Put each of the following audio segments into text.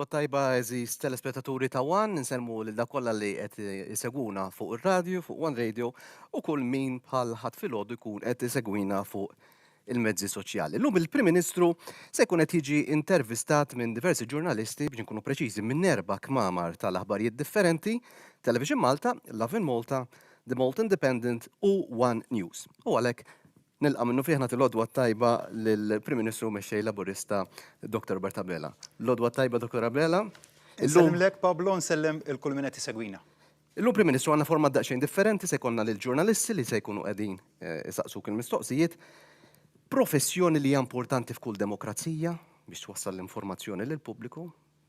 Tajba eżis telespettaturi ta' One, nsemmu lil dak kollha li qed isegwuna fuq ir-radju, fuq One Radio, u kull min bħal ħadd filgħodu jkun qed isegwina fuq il-mezzi soċjali. Llum il-Prim Ministru se jkun qed jiġi intervistat minn diversi ġurnalisti biex nkunu preċiżi minn 4 kmamar tal-aħbarijiet differenti, Television Malta, Love in Malta, The Malta Independent u One News. U għalhekk nilqa' minnu fih nagħti l-għodwa tajba lill-Prim Ministru mexxej Laburista Dr. Bert Abela. L-għodwa tajba Dr. Abela. Nsellem lek Pablo, nsellem il-kull min qed isegwina. Illum Prim Ministru għandna format daqsxejn differenti se jkollna lill-ġurnalisti li se jkunu qegħdin isaqsuk il-mistoqsijiet. Professjoni li hija importanti f'kull demokrazija biex twassal l-informazzjoni lill-pubbliku.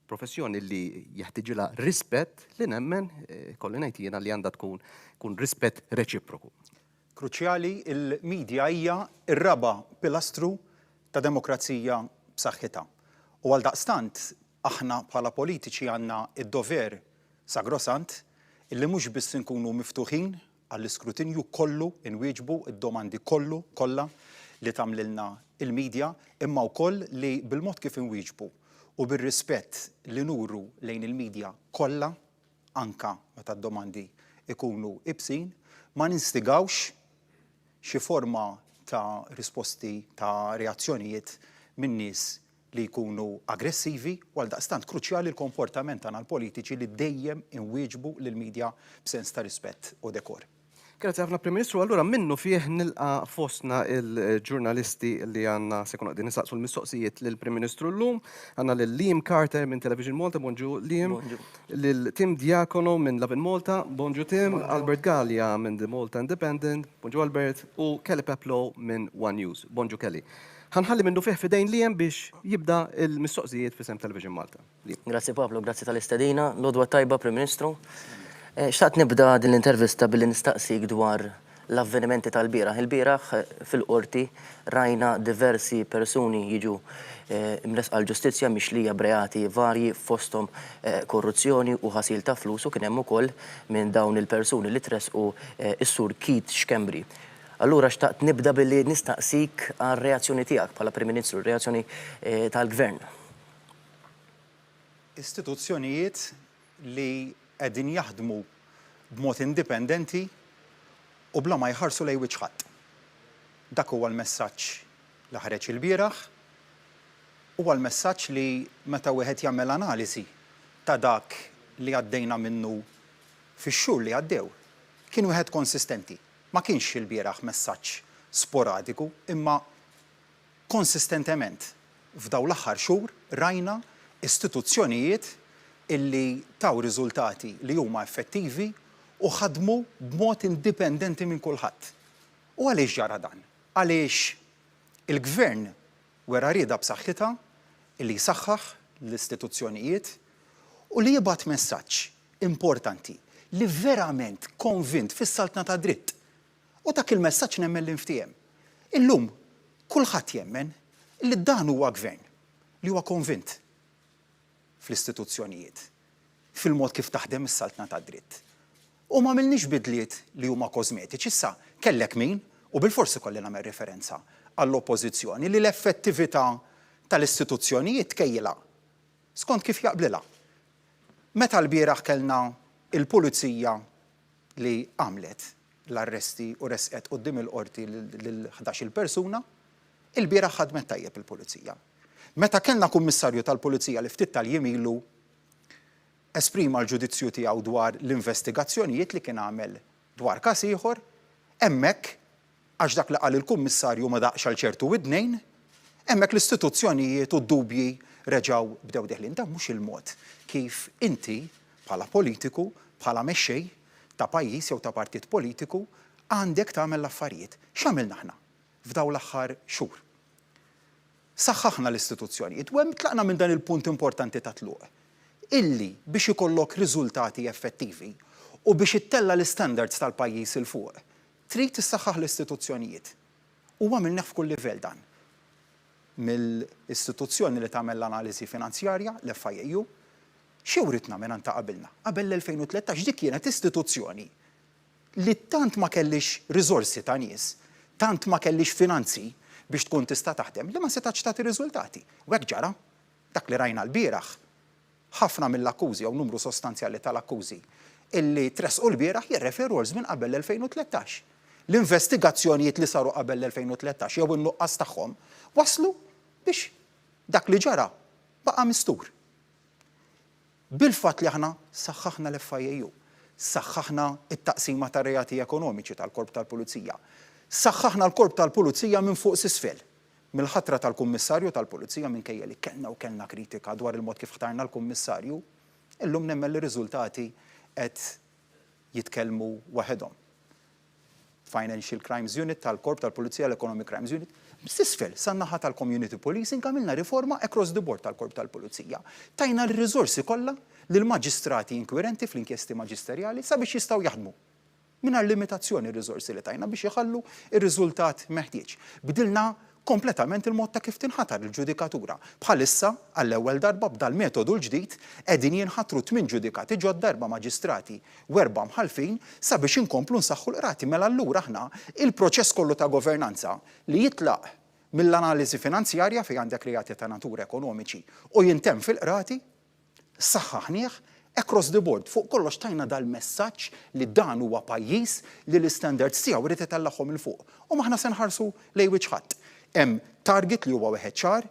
Professjoni li jeħtieġilha rispett li nemmen kolli ngħid jiena li għandha tkun rispett reċiproku. Kruċjali, il-medja hija r-raba' pilastru ta' demokrazija b'saħħitha. U għaldaqstant aħna bħala politiċi għandna id-dover sagrosant illi mhux biss inkunu miftuħin għall-iskrutinju kollu inwieġbu id-domandi kollha li tagħmlilna il-medja, imma wkoll li bil-mod kif inwieġbu u bir-rispett li nuru lejn il-medja kollha anka meta d-domandi ikunu ibsin, ma ninstigawx xi forma ta' risposti ta' reazzjonijiet minn nies li jkunu aggressivi u għaldaqstant kruċjali l-komportament tagħna l-politiċi li dejjem inwieġbu lill-medja b'sens ta' rispett u dekor. Grazie ħafna Prim Ministru, allura minnu fih nilqa' fostna il-ġurnalisti li għandna se jkunu qegħdin nisaqsu l-mistoqsijiet lill-Prim Ministru llum. Għandna lil Liam Carter minn Television Malta, bonġu Liam. Lil Tim Diakono minn Love in Malta, bonġu Tim. Albert Gallia minn The Malta Independent, bonġu Albert. U Kelly Peplow minn One News, bonġu Kelly. Ħanħalli minnu fih fidejn Liam biex jibda il-mistoqsijiet fisem Television Malta. Grazie Pablo, grazie tal-istedina. Lodwa tajba, Prim Ministru. Xtaqt nibda din l-intervista billi nistaqsik dwar l-avvenimenti tal-bieraħ. Il-bieraħ fil-qorti rajna diversi persuni jiġu imresqa l-ġustizzja mixlija breati varji fosthom korruzzjoni u ħasil ta' flus u kien hemm ukoll minn dawn il-persuni li tresqu is-sur Keith Schembri. Allura xtaqt nibda billi nistaqsik għar-reazzjoni tiegħek bħala Prim Ministru, reazzjoni tal-Gvern. Istituzzjonijiet li qegħdin jaħdmu b'mod indipendenti u bla ma jħarsu lejn wiċċ ħadd. Dak huwa l-messaġġ li ħareġ il-bieraħ huwa l-messaġġ li meta wieħed jagħmel analisi ta' dak li għaddejna minnu fix-xhur li għaddew kien wieħed konsistenti. Ma kienx il-bieraħ messaġġ sporadiku, imma konsistentement f'daw l-aħħar xhur rajna istituzzjonijiet illi taw riżultati li huma effettivi u ħadmu b'mod indipendenti minn kulħadd. U għaliex ġara dan? Għaliex il-Gvern wera rieda b'saħħitha illi jsaħħaħ l-istituzzjonijiet u li jibgħat messaġġ importanti li verament konvint fis-saltna ta' dritt. U dak il-messaġġ nemmen l-inftiem. Illum kulħadd jemmen li dan huwa Gvern li huwa konvint fl-istituzzjonijiet, fil-mod kif taħdem is-saltna ta' dritt. U ma għamilniex bidliet li huma kosmetiċi. Issa kellek min, u bil-forsi kolli nagħmel referenza għall-oppożizzjoni li l-effettività tal-istituzzjonijiet tkejjilha skont kif jaqblilha. Meta l-bieraħ kellna il-pulizija li għamlet l-arresti u resqet quddiem il-qorti lil 11 persuna, il-bieraħ ħadmet tajjeb il-pulizija. Meta kellna kummissarju tal-Pulizija li ftit tal-jiem ilu esprima l-ġudizzju tiegħu dwar l-investigazzjonijiet li kien għamel dwar każ ieħor, hemmhekk għax dak li qal il-kummissarju ma daqx għal ċertu widnejn, hemmhekk l-istituzzjonijiet u d-dubji reġgħu bdew deħlin. Dan mhux il-mod kif inti bħala politiku, bħala mexxej ta' pajjiż jew ta' partit politiku għandek tagħmel l-affarijiet. X'għamilna aħna f'dawn l-aħħar xhur? Saħħaħna l-istituzzjonijiet u hemm tlaqna minn dan il-punt importanti ta' tluq. Illi biex ikollok riżultati effettivi u biex ittella l-standards tal-pajjiż il fuq, trid tissaħħaħ l-istituzzjonijiet. U għamilna f'kull livell dan. Mill-istituzzjoni li tagħmel l-analiżi finanzjarja, l-FIU, xi writna minn ta' qabilna. Qabel l-2013 dik kienet istituzzjoni li tant ma kellix riżorsi ta' nies, tant ma kellix finanzi biex tkun tista' taħdem li ma setax tagħti riżultati. U hekk ġara dak li rajna l-bieraħ ħafna mill-akkużi jew numru sostanzjali tal-akkużi illi tresqu l-bieraħ jirreferu għal żmien qabel l-2013. L-investigazzjonijiet li saru qabel l-2013 jew in-nuqqas tagħhom waslu biex dak li ġara baqa' mistur. Bil-fatt li aħna saħħaħna l-FIAU, saħħaħna it-taqsima ta' reati ekonomiċi tal-Korp tal-Pulizija, saħħaħna l-Korp tal-Pulizija minn fuq s'isfel. Mill-ħatra tal-Kummissarju tal-Pulizija minkejja li kellna kritika dwar il-mod kif ħtarna l-Kummissarju, illum nemmen li riżultati qed jitkellmu waħedhom. Financial Crimes Unit tal-Korp tal-Pulizija, l-Economic Crimes Unit, s'isfel san-naħa tal-Community Policing għamilna riforma across the board tal-Korp tal-Pulizija. Tajna l-riżorsi kollha lill-maġistrati inkwirenti fl-inkjesti maġisterjali sabiex jistgħu jaħdmu. Mingħajr limitazzjoni r-riżorsi li tajna biex iħallu ir-riżultat meħtieġ. Bidilna kompletament il-mod ta' kif tinħatar il-ġudikatura. Bħalissa, għall-ewwel darba b'dal metodu l-ġdid qegħdin jinħatru 8 ġudikati ġod darba maġistrati u 4 mħalfin sabiex inkomplu nsaħħu l-qrati. Mela allura aħna il-proċess kollu ta' governanza li jitlaq mill-analiżi finanzjarja fejn għandek reati ta' natura ekonomiċi u jintemm fil-qrati, saħħaħnieh across the board. Fuq kollox tajna dal-messaġġ li dan huwa pajjiż li l-istandards tiegħu irid itellagħhom il fuq. U maħna se nħarsu lejn wiċċ ħadd. Hemm target li huwa wieħed ċar,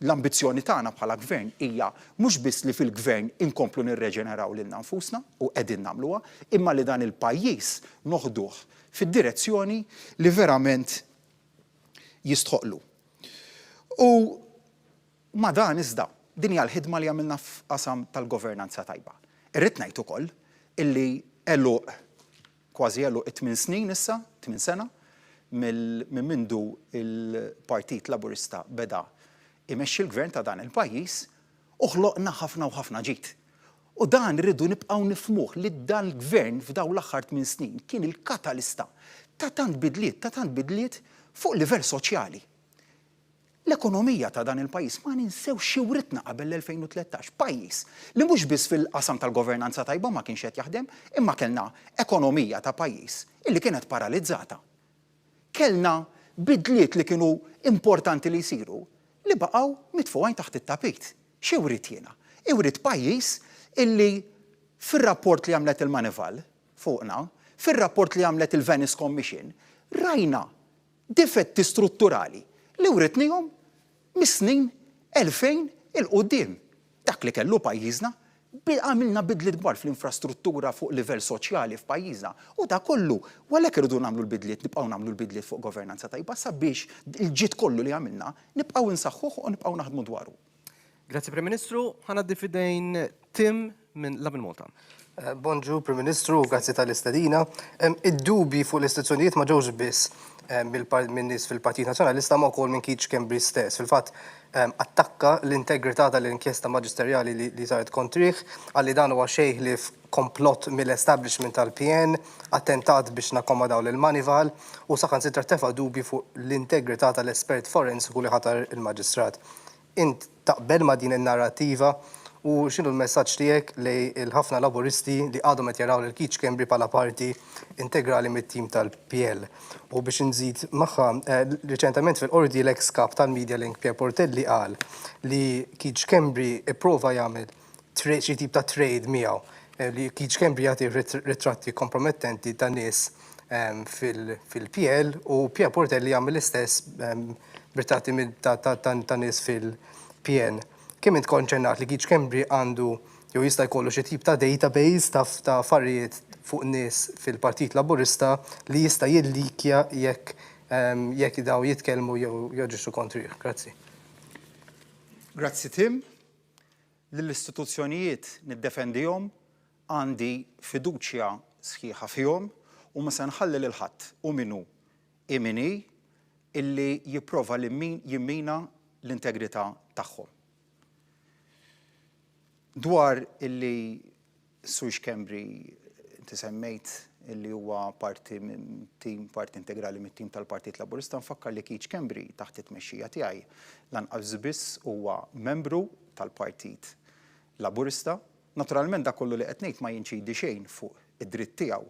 l-ambizzjoni tagħna bħala gvern hija mhux biss li fil-gvern inkomplu nirreġeneraw lil nfusna u qegħdin nagħmluha, imma li dan il-pajjiż noħduh fid-direzzjoni li verament jistħoqlu. U ma dan iżda din hija l-ħidma li għamilna f'qasam tal-governanza tajba. Irrid ngħid ukoll illi kważi 8 snin issa, 8 sena, minn mindu il-Partit Laburista beda imexxi l-gvern ta' dan il-pajjiż u ħloqna ħafna u ħafna ġid. U dan irridu nibqgħu nifhmuh li dan il-gvern f'dawn l-aħħar 8 snin kien il-katalista ta' tant bidliet fuq livell soċjali. L-ekonomija ta' dan il-pajjiż ma ninsew xi writna qabel l-2013. Pajjiż li mhux biss fil-qasam tal-governanza tajba ma kienx qed jaħdem, imma kellna ekonomija ta' pajjiż illi kienet paralizzata. Kellna bidliet li kienu importanti li jsiru li baqgħu mitfuqajn taħt it-tapit. Xi wrid jiena? Iwrid pajjiż illi fir-rapport li għamlet il-Manival fuqna, fir-rapport li għamlet il-Venice Commission, rajna difetti strutturali li writnihom mis-snin 2000 il-qudiem. Dak li kellu pajjiżna għamilna bidliet kbar fl-infrastruttura fuq livell soċjali f'pajjiżna. U da kollu, għalhekk irridu nagħmlu l-bidliet, nibqgħu nagħmlu l-bidliet fuq governanza tajba sabiex il-ġid kollu li għamilna nibqgħu nsaħħuh u nibqgħu naħdmu dwaru. Grazzi Prim Ministru, ħanaddi fidejn Tim minn Labin Malta. Bonġu, Prim Ministru, grazzi tal-istadina. Id-dubi fuq l-istituzzjonijiet ma ġewx biss minn nies fil-Partit Nazzjonalista ma wkoll minn Keith Schembri stess. Fil-fatt attakka l-integrità tal-inkjesta maġisterjali li saret kontrih, għalli dan huwa xejn li komplott mill-establishment tal-PN, attentat biex nakkomodaw lil-Manival u saħansitra tefa' dubi fuq l-integrità tal-espert forensiku li ħatar il-maġistrat. Int taqbel ma' din in-narrattiva u x'inhu l-messaġġ tiegħek li l-ħafna laburisti li għadhom qed jaraw lil Keith Schembri bħala parti integrali mit-tim tal-PL. U biex inżid magħha, riċentement fil-qorti l-ex kap tal-Media Link Pier Portelli qal li Keith Schembri ipprova jagħmel xi tip ta' trade miegħu li Keith Schembri jagħti ritratti kompromettenti ta' nies fil-PL u Pier Portelli jagħmel l-istess ritratti ta' nies fil-PN. Kemm int konċernat li Keith Schembri għandu jew jista' jkollu xi tip ta' database ta' affarijiet fuq nies fil-Partit Laburista li jista' jillikja jekk daw jitkellmu jew joġixxu kontrih. Grazzi. Grazzi Tim. Lill-istituzzjonijiet niddefendihom għandi fiduċja sħiħa fihom u ma se nħalli lil ħadd u minnu imini illi jipprova li jimmina l-integrità tagħhom. Dwar illi Sur Schembri inti semmejt illi huwa parti integrali mit-tim tal-Partit Laburista, nfakkar li Keith Schembri taħt it-tmexxija tiegħi lanqas biss huwa membru tal-Partit Laburista. Naturalment dak kollu li qed ngħid ma jinċidi xejn fuq id-dritt tiegħu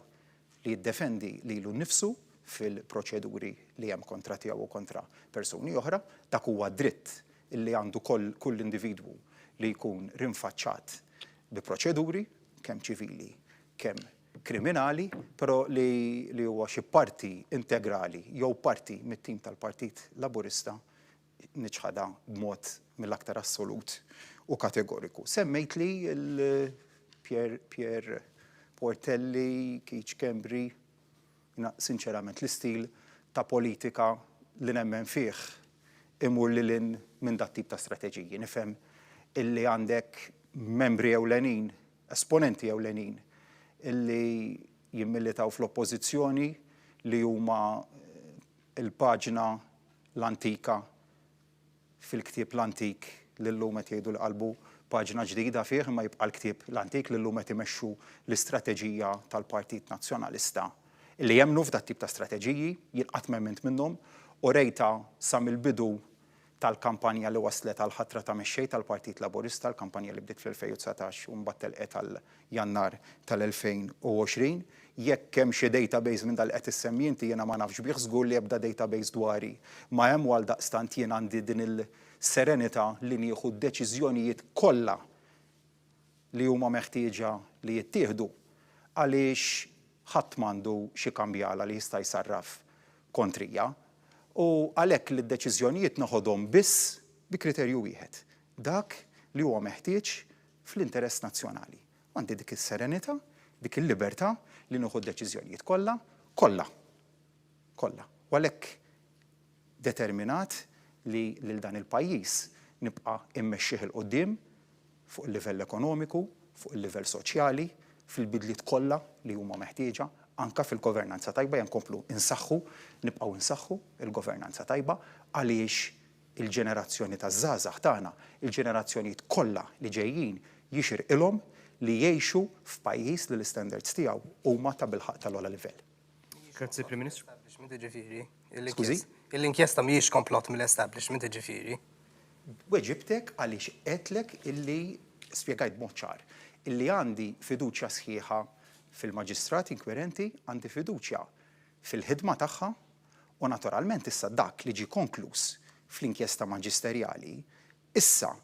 li jiddefendi lilu nnifsu fil-proċeduri li hemm kontra tiegħu u kontra persuni oħra, dak huwa dritt illi għandu kull individwu li jkun rinfaċċat bi proċeduri, kemm ċivili, kemm kriminali, però li huwa xi parti integrali jew parti mit-tim tal-Partit Laburista niċħada b'mod mill-aktar assolut u kategoriku. Semmejt li Pier Portelli, Keith Kembri, sinċerament l-istil ta' politika li nemmen fih imur li minn dat tip ta' strateġiji. Nifhem illi għandek membri ewlenin, esponenti ewlenin, illi jimmilitaw fl-oppożizzjoni li huma il-paġna l-antika fil-ktieb l-antik li llum qed jgħidu l-qalbu paġna ġdida fih ma jibqa' l-ktieb l-antik li llum qed imexxu l-istrateġija tal-Partit Nazzjonalista. Illi jemmnu f'dat tip ta' strateġiji jinqat' m'emment minnhom u rejta sa mill-bidu tal-kampanja li waslet għal ħatra ta' mexxej tal-Partit Laburista, l-kampanja li bdiet fl-2019 u mbagħad telqet tal-Jannar tal-2020. Jekk hemm xi database minn dal qed issemmi inti jiena ma nafx bih żgur li ebda database dwari. Ma hemm għal daqstant jien għandi din il-serenità li nieħu d-deċiżjonijiet kollha li huma meħtieġa li jittieħdu għaliex ħadd m'għandu xi kambjala li jista' jsarraf kontrija. U għalhekk li d-deċiżjonijiet naħodhom biss bi kriterju wieħed. Dak li huwa meħtieġ fl-interess nazzjonali. Għandi dik is-serenità, dik il-libertà li nieħu d-deċiżjonijiet kollha. U għalhekk determinat li lil dan il-pajjiż nibqa' immexxih il qudiem fuq il-livell ekonomiku, fuq il-livell soċjali, fil-bidliet kollha li huma meħtieġa, anka fil-governanza tajba jankomplu nibqgħu insaħħu il-governanza tajba għaliex il-ġenerazzjoni taż-żgħażagħ tagħna, il-ġenerazzjonijiet kollha li ġejjin jixirqilhom li jgħixu f'pajjiż li l-istandards tiegħu huma ta' bilħaq tal-ogħla livell. Grazzi, Prim Ministru. Skużi? L-inkjesta mhijiex komplott mill-establishment ġifieri. Weġibtek għaliex qedlek illi spjegajt b'mod ċar illi għandi fiduċja sħiħa fil-maġistrat inkwirenti, għandi fiduċja fil-ħidma tagħha u naturalment issa dak li ġie konkluż fl-inkjesta maġisterjali issa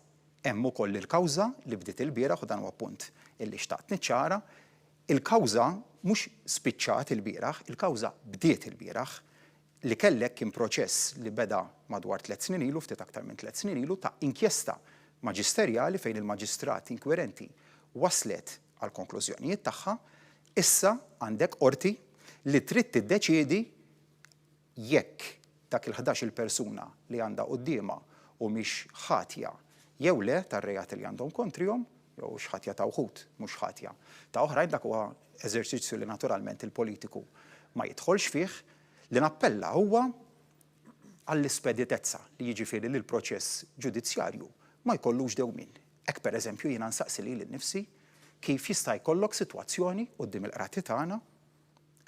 hemm ukoll il-kawża li bdiet il-bieraħ u dan huwa punt illi xtaqt niċċara, il-kawża mhux spiċċat il-bieraħ, il-kawża bdiet il-bieraħ li kellek kien proċess li beda madwar 3 snin ilu, ftit aktar minn 3 snin ilu ta' inkjesta maġisterjali fejn il-maġistrat inkwirenti waslet għal konklużjonijiet tagħha. Issa għandek qorti li trid tiddeċiedi jekk dak il-11 persuna li għandha qudiema u mhix ħatja jew le tar-rejati li għandhom kontrihom, jew x'ħatja ta' wħud mhux ħatja ta' oħrajn dak huwa eżerċizzju li naturalment il-politiku ma jidħolx fih, li nappella huwa għall-ispeditezza li jiġifieri li l-proċess ġudizzjarju ma jkollux dewmien. Hekk pereżempju jiena nsaqsi lili nnifsi kif jista' jkollok sitwazzjoni quddiem il-qrati tagħna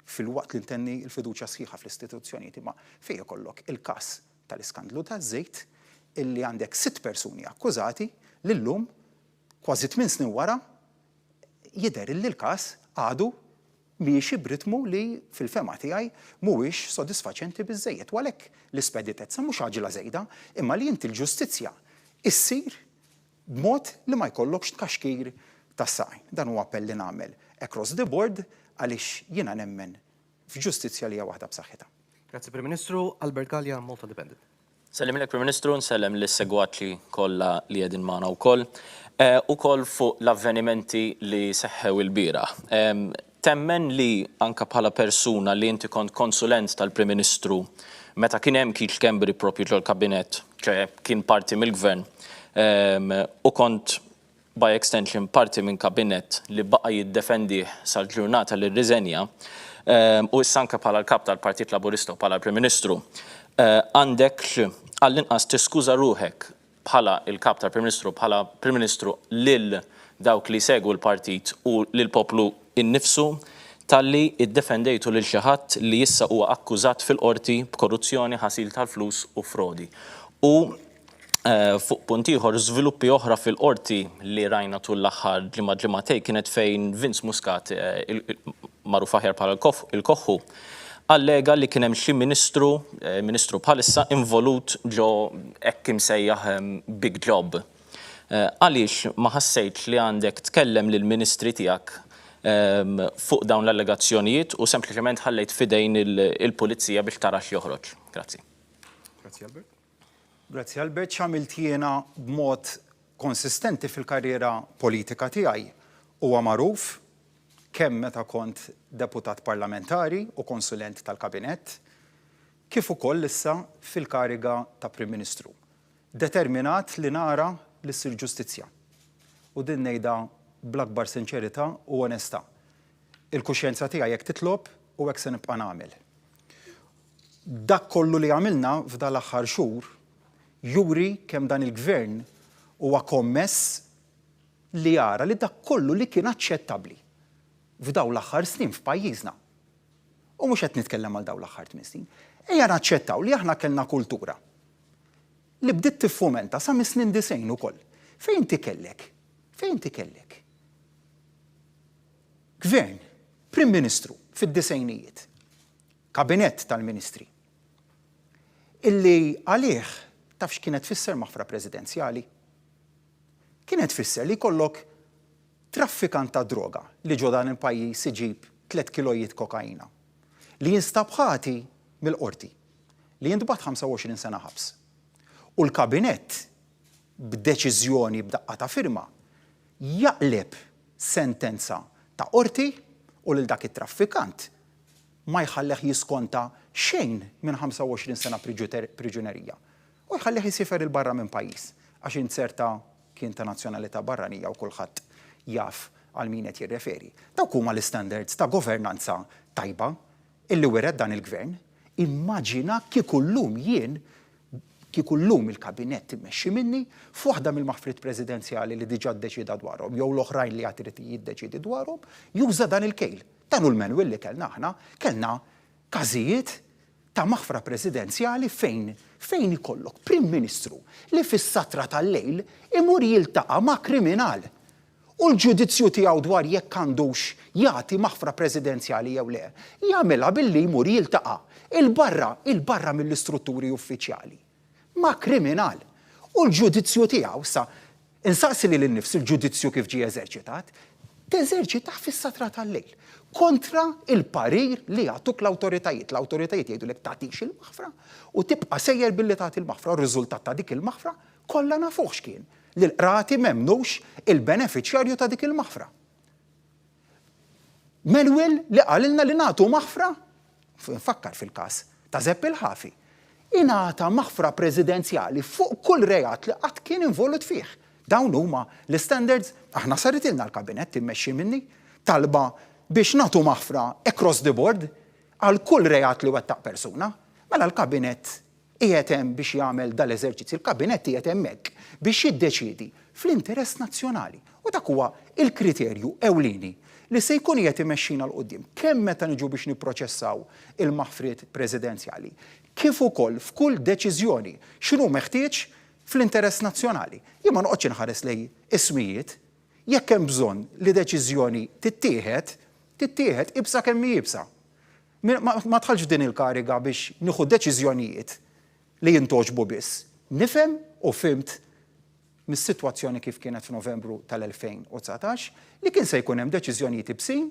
fil-waqt li ntenni l-fiduċja sħiħa fl-istituzzjonijiet imma fejn ikollok il-każ tal-iskandlu taż-żejt illi għandek 6 persuni akkużati li llum kważi 8 snin wara jidher li l-każ għadu miexi b'ritmu li fil-fema tiegħi mhuwiex sodisfaċenti biżżejjed. U għalhekk l-ispeditezza mhux għaġila żejda imma li inti l-ġustizzja issir b'mod li ma jkollokx tkaxkir tas-saqajn. Dan huwa appell li nagħmel across the board għaliex jiena nemmen f'ġustizzja li hija waħda b'saħħitha. Grazzi, Prim Ministru. Albert Gallia, Malta Dependent. Sellimilek, Prim Ministru, nsellem lis-segwatli kollha li qegħdin magħna wkoll. Ukoll fuq l-avvenimenti li seħħew il-bieraħ. Temmen li anka bħala persuna li inti kont konsulent tal-Prim Ministru meta kien hemm Keith Kembri propju ġol kabinett, kien parti mill-gvern, u kont by extension parti minn kabinett li baqa' jiddefendi sal-ġurnata li rriżenja, u issa anke bħala l-kap tal-Partit Laburista u bħala Prim Ministru, għandek għall-inqas tiskuża ruħek bħala il-kap tal-Prim Ministru, bħala Prim Ministru lil dawk li segwu l-partit u lil poplu innifsu talli iddefendejtu lil xi ħadd li issa huwa akkużat fil-qorti b'korruzzjoni, ħasil tal-flus u frodi. U fuq punt ieħor żviluppi oħra fil-qorti li rajna tul l-aħħar ġimgħatej kienet fejn Vince Muscat magħruf aħjar bħala il-Koħħu allega li kien hemm xi ministru bħalissa involut ġo hekk imsejjaħ big job. Għaliex ma ħassejtx li għandek tkellem lill-Ministri tiegħek fuq dawn l-allegazzjonijiet u sempliċement ħallejt fidejn il-Pulizija biex tara x'joħroġ. Grazzi. Grazzi Albert. Grazzi Albert, x'għamilt jiena b'mod konsistenti fil-karriera politika tiegħi huwa magħruf kemm meta kont deputat parlamentari u konsulent tal-Kabinett, kif ukoll issa fil-kariga ta' Prim Ministru. Determinat li nara l-issir ġustizzja. U din ngħidha bl-akbar sinċerità u onestà. Il-kuxjenza tiegħi jekk titlob u hekk se nibqa' nagħmel. Dak kollu li għamilna f'dan l-aħħar xhur juri kemm dan il-gvern huwa kommess li jara li dak kollu li kien aċċettabbli f'dawn l-aħħar snin f'pajjiżna. U mhux qed nitkellem għal dawn l-aħħar 8 snin. Ejja naċċettaw li aħna kellna kultura li bdiet tiffumenta sa mis-snin 90 ukoll. Fejn ti kellek? Fejn ti kellek? Gvern, Prim Ministru fid-disejnijiet, Kabinett tal-Ministri, illi għalih taf x'kienet tfisser maħfra presidenzjali? Kienet tfisser li jkollok traffikant ta' droga li ġo dan il-pajjiż iġib 3 kilojiet kokaina, li jinstab ħati mill-qorti, li jintbagħat 25 sena ħabs. U l-Kabinett b'deċiżjoni b'daqqa ta' firma jaqleb sentenza ta' qorti u lil dak it-traffikant ma jħalleħ jiskonta xejn minn 25 sena priġunerija. U jħalleħ jisifer il-barra minn pajjiż għax inserta kien ta' nazzjonalità barranija u kulħadd jaf għal min qed jirreferi. Dawk huma l-standards ta' governanza tajba illi wered dan il-gvern. Immaġina kieku llum il-Kabinett immexxi minni f'waħda mill-maħfrit presidenzjali li diġà ddeċida dwarhom jew l-oħrajn li għad irid jiddeċidi dwarhom, juża dan il-kejl. Dan hu l-menwil li kellna aħna, kellna każijiet ta' maħfra presidenzjali fejn ikollok Prim Ministru li fis-satra tal-lejl imur jiltaqa' ma' kriminal. U l-ġudizzju tiegħu dwar jekk għandux jagħti maħfra presidenzjali jew le, jagħmilha billi jmur jiltaqa' il-barra mill-istrutturi uffiċjali ma' kriminal. U l-ġudizzju tiegħu sa insaqsi li l-nifs il-ġudizzju kif ġie eżerċitat, teżerċitaħ fis-satra tal-lejl kontra il-parir li jagħtuk l-awtoritajiet. L-awtoritajiet jgħidulek tagħtix il-maħfra u tibqa' sejjer billi tagħti il-maħfra. R-riżultat ta' dik il-maħfra kollha nafuh x'kien li l-qrati m'hemmnux il-benefiċjarju ta' dik il-maħfra. Melwil li qalilna li nagħtu maħfra, nfakkar fil-każ ta' Zepp il-Ħafi, ingħata maħfra presidenzjali fuq kull reat li qatt kien involut fih. Dawn huma l-standards aħna saritilna l-Kabinett immexxi minni talba biex nagħtu maħfra across the board għal kull reat li wettaq persuna, mela l-Kabinett qiegħed hemm biex jagħmel dal-eżerċizzju. Il-Kabinett qiegħed hemmhekk biex jiddeċiedi fl-interess nazzjonali. U dak huwa il-kriterju ewlieni li se jkun qiegħed imexxina l qudiem kemm meta niġu biex nipproċessaw il-maħfriet presidenzjali, kif ukoll f'kull deċiżjoni x'inhu meħtieġ fl-interess nazzjonali. Jien ma noqgħodx inħares lej ismijiet, jekk hemm bżonn li deċiżjoni tittieħed ibsa kemm jibsa. Ma tħallx din il-kariga biex nieħu deċiżjonijiet li jintoġbu biss. Nifhem u fimt mis-sitwazzjoni kif kienet f'Novembru tal-2019 li kien se jkun hemm deċiżjonijiet ibsin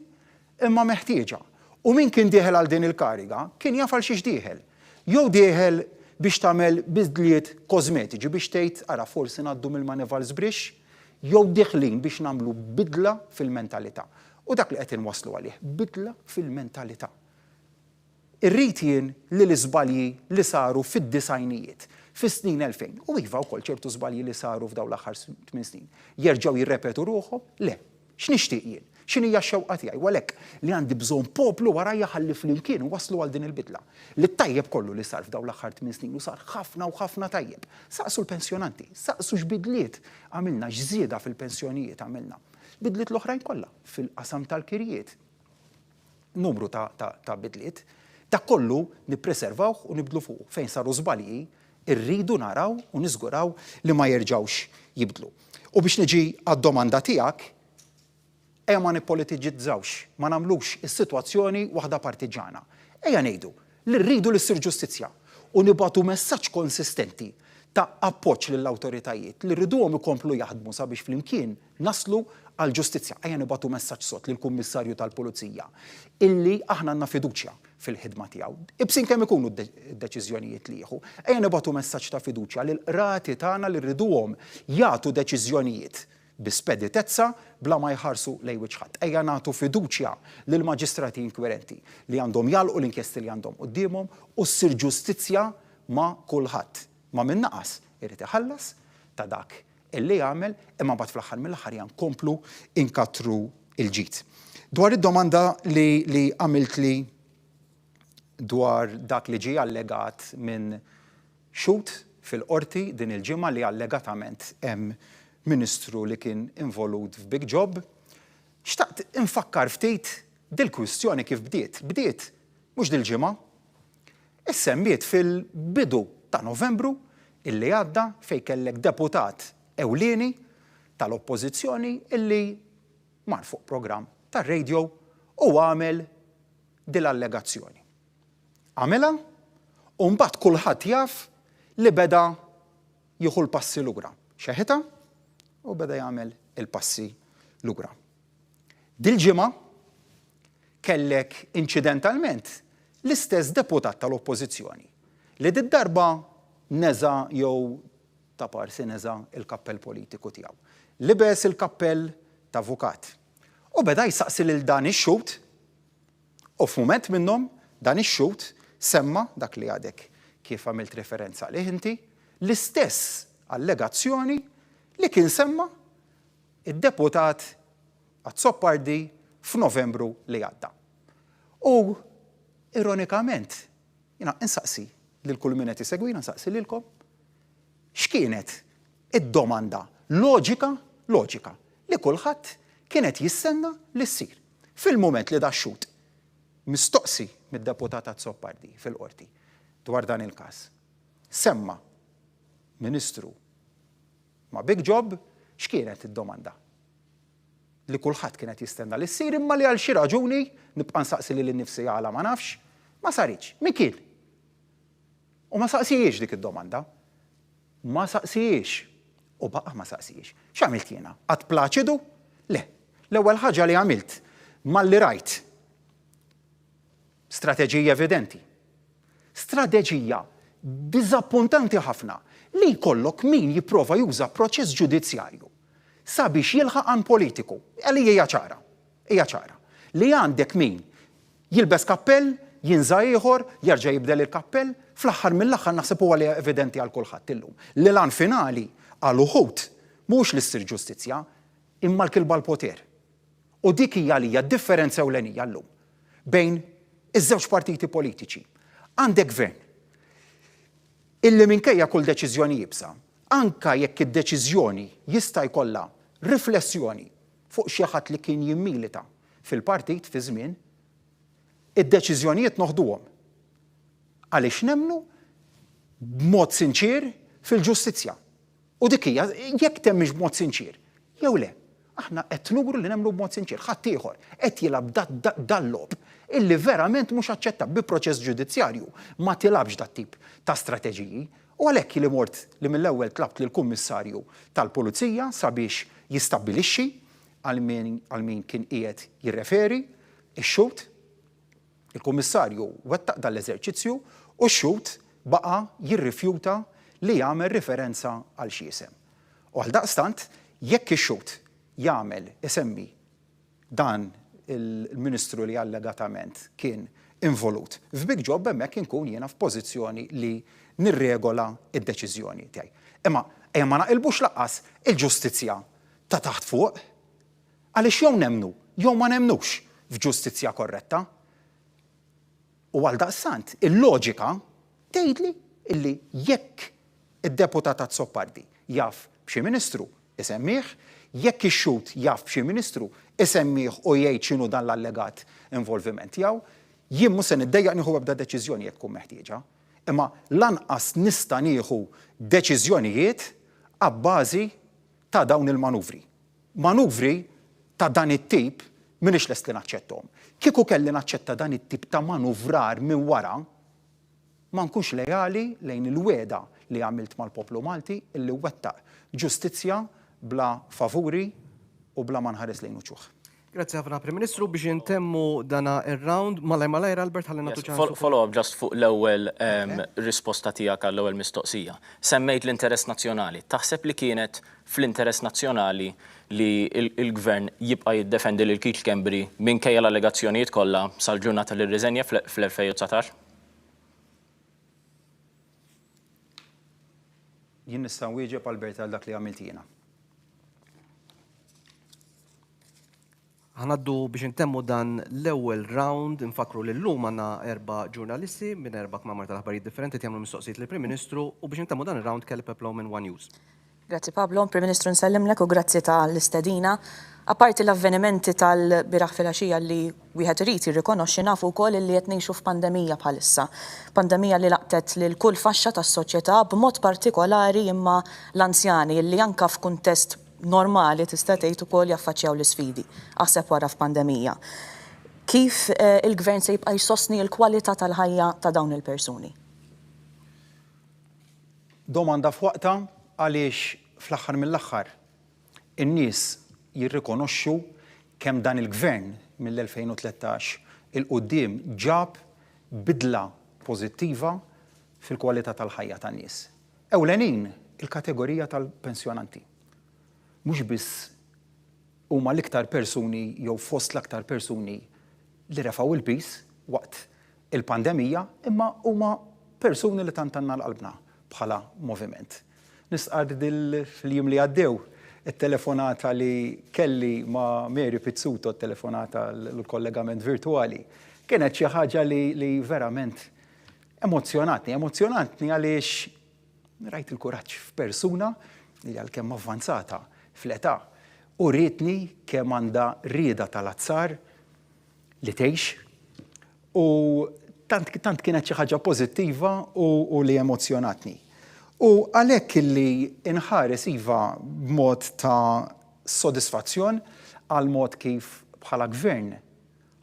imma meħtieġa. U min kien dieħel għal din il-kariga kien jaf għal xiex dieħel. Jew dieħel biex tagħmel bidliet kosmetiċi biex tgħid ara forsi ngħaddu mill-manevals brix, jew dieħlin biex nagħmlu bidla fil-mentalità. U dak li qed inwasslu għalih, bidla fil-mentalità. Irrid jien li l-iżbalji li saru fid-disajnijiet fis-snin 2000, u iva wkoll ċertu żbalji li saru f'dawn l-aħħar 8 snin, jerġgħu jirrepetu ruħhom? Le, x'nixtieq jien? X'inhija x-xewqa tiegħi? Għalhekk li għandi bżonn poplu warajja ħalli flimkien waslu għal din il-bidla. Li tajjeb kollu li sar f'dawn l-aħħar 8 snin u sar ħafna u ħafna tajjeb. Saqsu l-pensjonanti, saqsu x'bidliet għamilna, x'żieda fil-pensjonijiet għamilna. Bidliet l-oħrajn kollha fil-qasam tal-kirjiet. Numru ta' bidliet. Dak kollu nippreservawh u nibdlu fuq. Fejn saru żbalji, irridu naraw u niżguraw li ma jerġgħux jibdlu. U biex niġi għad-domanda tiegħek, ejja ma nippolitiġizzawx, ma nagħmlux is-sitwazzjoni waħda partiġana. Ejja ngħidu li rridu li ssir ġustizzja u nibgħatu messaġġ konsistenti ta' appoġġ lill-awtoritajiet li rriduhom ikomplu jaħdmu sabiex flimkien naslu għal ġustizzja. Ejja nibgħatu messaġġ sod lill-Kummissarju tal-Pulizija illi aħna għandna fiduċja fil-ħidma tiegħu. Ibsin kemm ikunu d-deċiżjonijiet li jieħu. Ejja nibgħatu messaġġ ta' fiduċja lil qrati tagħna li rriduhom jagħtu deċiżjonijiet bispeditezza bla ma jħarsu lejn wiċċ ħadd. Ejja nagħtu fiduċja lil maġistrati inkwirenti li għandhom jalqu l-inkjesti li għandhom qudiemhom u ssir ġustizzja ma' kulħadd. Ma min naqas irid iħallas ta' dak illi jagħmel imma mbagħad fl-aħħar mill-aħħar jankomplu inkattru il-ġid. Dwar id-domanda li għamilt li dwar dak li ġie allegat minn xut fil-qorti din il-ġimgħa li allegatament hemm Ministru li kien involut f'Big Job, xtaqt infakkar ftit dil-kwistjoni kif bdiet. Bdiet mhux dil-ġimgħa, issemmiet fil-bidu ta' Novembru illi għadda fejn kellek deputat ewlieni tal-oppożizzjoni illi mar fuq programm tar-radio u għamel dil-allegazzjoni. Għamela u mbagħad kulħadd jaf li beda jieħu l-passi lura. Xeħita u beda jagħmel il-passi lura. Dil-ġimgħa kellek inċidentalment l-istess deputat tal-oppożizzjoni li darba neża jew ta' parsi neża il-kappell politiku tiegħu. Libes il-kappell ta' avukat. U beda jsaqsi lil dan ix-xut u f'mument minnhom dan ix-xut semma dak li għadek kif għamilt referenza li inti l-istess allegazzjoni li kien semma id-deputat Azzoppardi f'Novembru li għadda. U ironikament, insaqsi lil kull min qed isegwina, nsaqsi lilkom, x'kienet id-domanda loġika li kulħadd kienet jistenna li ssir. Fil-mument li daxxut mistoqsi mid-deputat Azzoppardi fil-qorti dwar dan il-każ. Semma Ministru ma' Big Job x'kienet id-domanda? Li kulħadd kienet jistenna li ssir imma li għal xi raġuni nibqa' nsaqsi lil innifsi għala ma nafx, ma saritx. Min kien? U ma saqsijiex dik id-domanda. Ma saqsijiex. U baqa' ma saqsijiex. X'għamilt jiena? Għad plaċidu? Le. L-ewwel ħaġa li għamilt malli rajt strateġija evidenti. Strateġija diżappuntanti ħafna li jkollok min jipprova juża proċess ġudizzjarju sabiex jilħaq għan politiku. Għalli hija ċara. Hija ċara. Li għandek min jilbes kappell, jinża ieħor, jerġa' jibdel il-kappell, fl-aħħar mill-aħħar naħseb huwa li evidenti għal kulħadd illum. Li l-għan finali għal uħud mhux li ssir ġustizzja imma l-kilba l-poter. U dik hija li hija differenza ewlenija llum bejn iż-żewġ partiti politiċi. Għandek gvern illi minkejja kull deċiżjoni jibsa, anka jekk id-deċiżjoni jista' jkollha riflessjoni fuq xi ħadd li kien jimmilita fil-partit fi żmien, id-deċiżjonijiet noħduhom għaliex nemmnu b'mod sinċir fil-ġustizzja. U dik hija jekk temmix b'mod sinċir, jew le, aħna qed nuru li nemmnu b'mod sinċir, ħadd ieħor qed jilab dal-lob illi verament mhux aċċettabbli bi proċess ġudizzjarju ma tilabx dat-tip ta' strateġiji u għalhekk li mort li mill-ewwel tlabt lill-Kummissarju tal-Pulizija sabiex jistabbilixxi għal min kien qiegħed jirreferi ix-xut. Il-Kummissarju wettaq dal-eżerċizzju u x-xut baqa' jirrifjuta li jagħmel referenza għal xi isem. U għaldaqstant jekk ix-xut jagħmel isemmi dan il-Ministru li allegatament kien involut f'Big Job hemmhekk inkun jiena f'pożizzjoni li nirregola id-deċiżjoni tiegħi. Imma ejja ma naqilbux laqqas il-ġustizzja ta' taħt fuq għaliex jew nemmnu jew ma nemmnux f'ġustizzja korretta. U għaldaqstant il-loġika tgħidli illi jekk id-deputat Azzoppardi jaf b'xi Ministru isemmih, jekk ix-xut jaf b'xi Ministru isemmih u jgħid x'inhu dan l-allegat involviment tiegħu, jien mhux se niddejjaq nieħu ebda deċiżjoni jekk tkun meħtieġa, imma lanqas nista' nieħu deċiżjonijiet abbażi ta' dawn il-manuvri. Manuvri ta' dan it-tip m'iniex lest li naċċettahom. Kieku kelli naċċetta dan it-tip ta' manuvrar minn wara, ma nkunx lejali lejn il-weda li għamilt mal-poplu Malti illi wettaq ġustizzja bla favuri u bla ma nħares lejn uċuħ. Grazzi ħafna Prim Ministru biex intemmu dana ir-round malajr Albert ħalli nagħtu ċansu. Follow-up just fuq l-ewwel risposta tiegħek għall-ewwel mistoqsija. Semmejt l-interess nazzjonali. Taħseb li kienet fl-interess nazzjonali li il-gvern jibqa' jiddefendi lil Keith Kembri minkejja l-allegazzjonijiet kollha sal-ġurnata li rriżenja fl-2019? Jien nista' nwieġeb Albert għal dak li għamilt jiena. Ħanaddu biex intemmu dan l-ewwel round infakru li llum għandna 4 ġurnalisti minn 4 kmamar tal-aħbarijiet differenti jagħmlu mistoqsijiet lill-Prim Ministru u biex intemmu dan ir-round kelli Peplo minn One News. Grazzi Pablo, Prim Ministru nsellimlek u grazzi tal-istedina. Apparti l-avvenimenti tal-biraħ filgħaxija li wieħed irid jirrikonoxxi nafu wkoll li qed ngħixu f'pandemija bħalissa. Pandemija li laqtet lil kull faxxa tas-soċjetà b'mod partikolari imma l-anzjani li anke f'kuntest normali tista' tgħid ukoll jaffaċċjaw l-isfidi aħseb wara f'pandemija. Kif il-gvern se jibqa' jsostni l-kwalità tal-ħajja ta' dawn il-persuni? Domanda f'waqta għaliex fl-aħħar mill-aħħar in-nies jirrikonoxxu kemm dan il-gvern mill-2013 il-qudiem ġab bidla pożittiva fil-kwalità tal-ħajja tan-nies. Ewlenin il-kategorija tal-pensjonanti. Mhux biss huma l-iktar persuni jew fost l-aktar persuni li refgħu il-pis waqt il-pandemija, imma huma persuni li tant għandna l-qalbna bħala moviment. Nisqar fil-jiem li għaddew it-telefonata li kelli ma' Mary Pizzuto, t-telefonata l-kollegament virtuali, kienet xi ħaġa li verament emozjonatni għaliex rajt il-kuraġġ f'persuna li għalkemm avvanzata fl-età u rietni kemm għandha rieda tal-azzar li tgħix u tant kienet xi ħaġa pożittiva u li emozjonatni. U għalhekk illi inħares iva b'mod ta' sodisfazzjon għal mod kif bħala gvern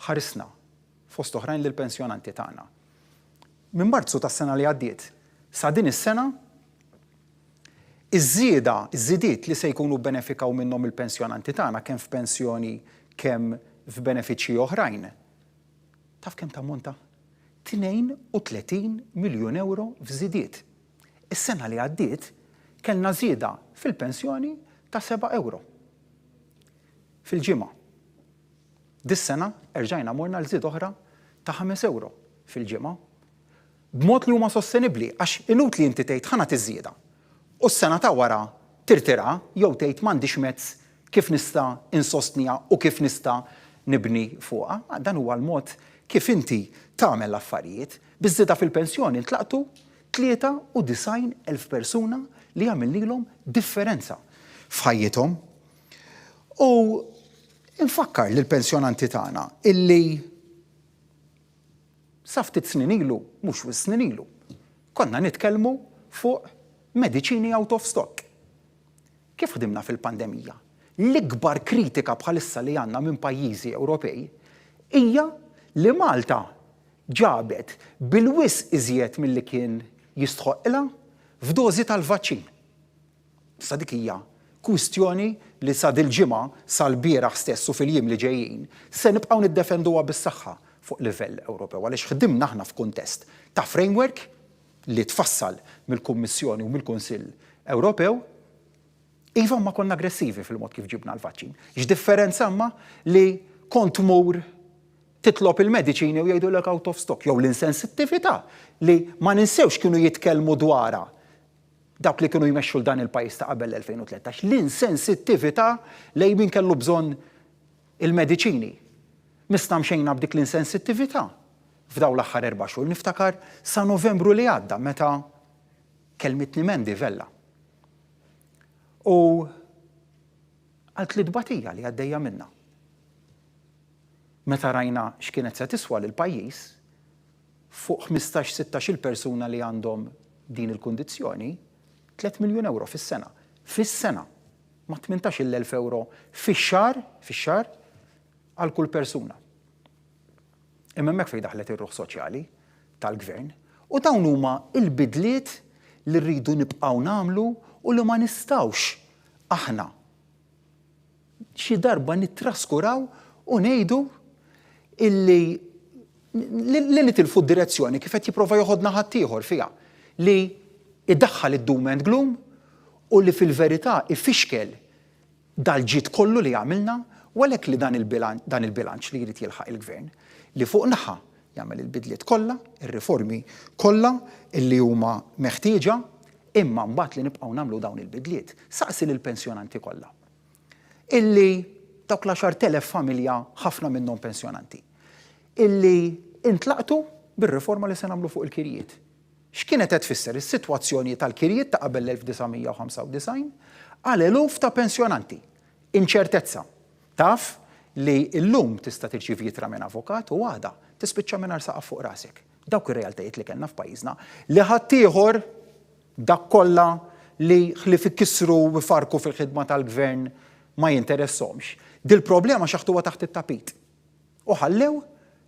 ħarisna fost oħrajn lill-pensjonanti tagħna. Minn Marzu tas-sena li għaddiet sa din is-sena iż-żiediet li se jkunu benefikaw minnhom il-pensjonanti tagħna kemm f'pensjoni kemm f'benefiċċji oħrajn. Taf kemm tammonta? 32 miljun euro f'żiediet. Is-sena li għaddiet kellna żieda fil-pensjoni ta' 7 euro fil-ġimgħa. Dis-sena erġajna morna l-żied oħra ta' 5 euro fil-ġimgħa. B'mod li huma sostenibbli għax inutli inti tgħid ħanat iż-żieda. U s-sena ta' wara tirtira jew tgħid m'għandix mezz kif nista' insostniha u kif nista' nibni fuqha. Dan huwa l-mod kif inti tagħmel l-affarijiet. Biż-żieda fil-pensjoni ntlaqtu 93,000 persuna li għamilnilhom differenza f'ħajjithom. U infakkar lill-pensjonanti tagħna illi sa ftit snin ilu, mhux wis snin ilu, konna nitkellmu fuq mediċini out of stock. Kif ħdimna fil-pandemija? L-ikbar kritika bħalissa li għandna minn pajjiżi Ewropej hija li Malta ġabet bil-wis iżjed milli kien jistħoqilha f'dożi tal-vaċċin. Sa dik hija kwistjoni li sa dil-ġimgħa sal-bieraħ stess u fil-jiem li ġejjin se nibqgħu niddefenduha bis-saħħa fuq livell Ewropew għaliex ħdimna aħna f'kuntest ta' framework li tfassal mill-Kummissjoni u mill-Kunsill Ewropew. Iva ma konna aggressivi fil-mod kif ġibna l-vaċċin. X'differenza imma li kont mur titlob il-mediċini u jgħidulek out of stock, jew l-insensittività li ma ninsewx kienu jitkellmu dwarha dawk li kienu jmexxu dan il-pajjiż ta' qabel l-2013. L-insensittività lejn min kellu bżonn il-mediċini. Mistamxejna b'dik l-insensittività f'dawn l-aħħar 4 xhur. Niftakar sa Novembru li għadda meta kelmitni Mendi Vella. U għalt li dbatija li għaddejja minna. Meta rajna x'kienet se tiswa lill-pajjiż fuq 15-16 persuna li għandhom din il-kundizzjoni 3 miljun euro fis-sena. Fis-sena ma' 18,000 euro fix-xahar għal kull persuna. Imma hemmhekk fejn daħlet ir-ruħ soċjali tal-gvern U dawn huma il-bidliet li rridu nibqgħu nagħmlu u li ma nistgħux aħna xi darba nittraskuraw u ngħidu illi li nitilfu d-direzzjoni kif qed jipprova joħodna ħadd ieħor fiha li iddaħħal id-doom and gloom u li fil-verità ifixkel dal-ġid kollu li għamilna u għalhekk li dan il-bilanċ li jrid jilħaq il-gvern li fuq naħa jagħmel il-bidliet kollha, ir-riformi kollha illi huma meħtieġa imma mbagħad li nibqgħu nagħmlu dawn il-bidliet. Saqsi lill-pensjonanti kollha. Illi dawk l-10,000 familja ħafna minnhom pensjonanti. Illi intlaqtu bir-riforma li se nagħmlu fuq il-kirjiet. X'kienet qed tfisser is-sitwazzjoni tal-kirjiet ta' qabel 1995 għal eluf ta' pensjonanti. Inċertezza. Taf li llum tista' tirċievi jitra minn avukat u għada tispiċċa mingħajr saqaf fuq rasek. Dawk ir-realtajiet li kellna f'pajjiżna li ħadd ieħor dak kollha li ħlief ikkissru u farku fil-ħidma tal-gvern ma jinteressahomx. Dil-problema xaħtuha taħt it-tapit. U ħallew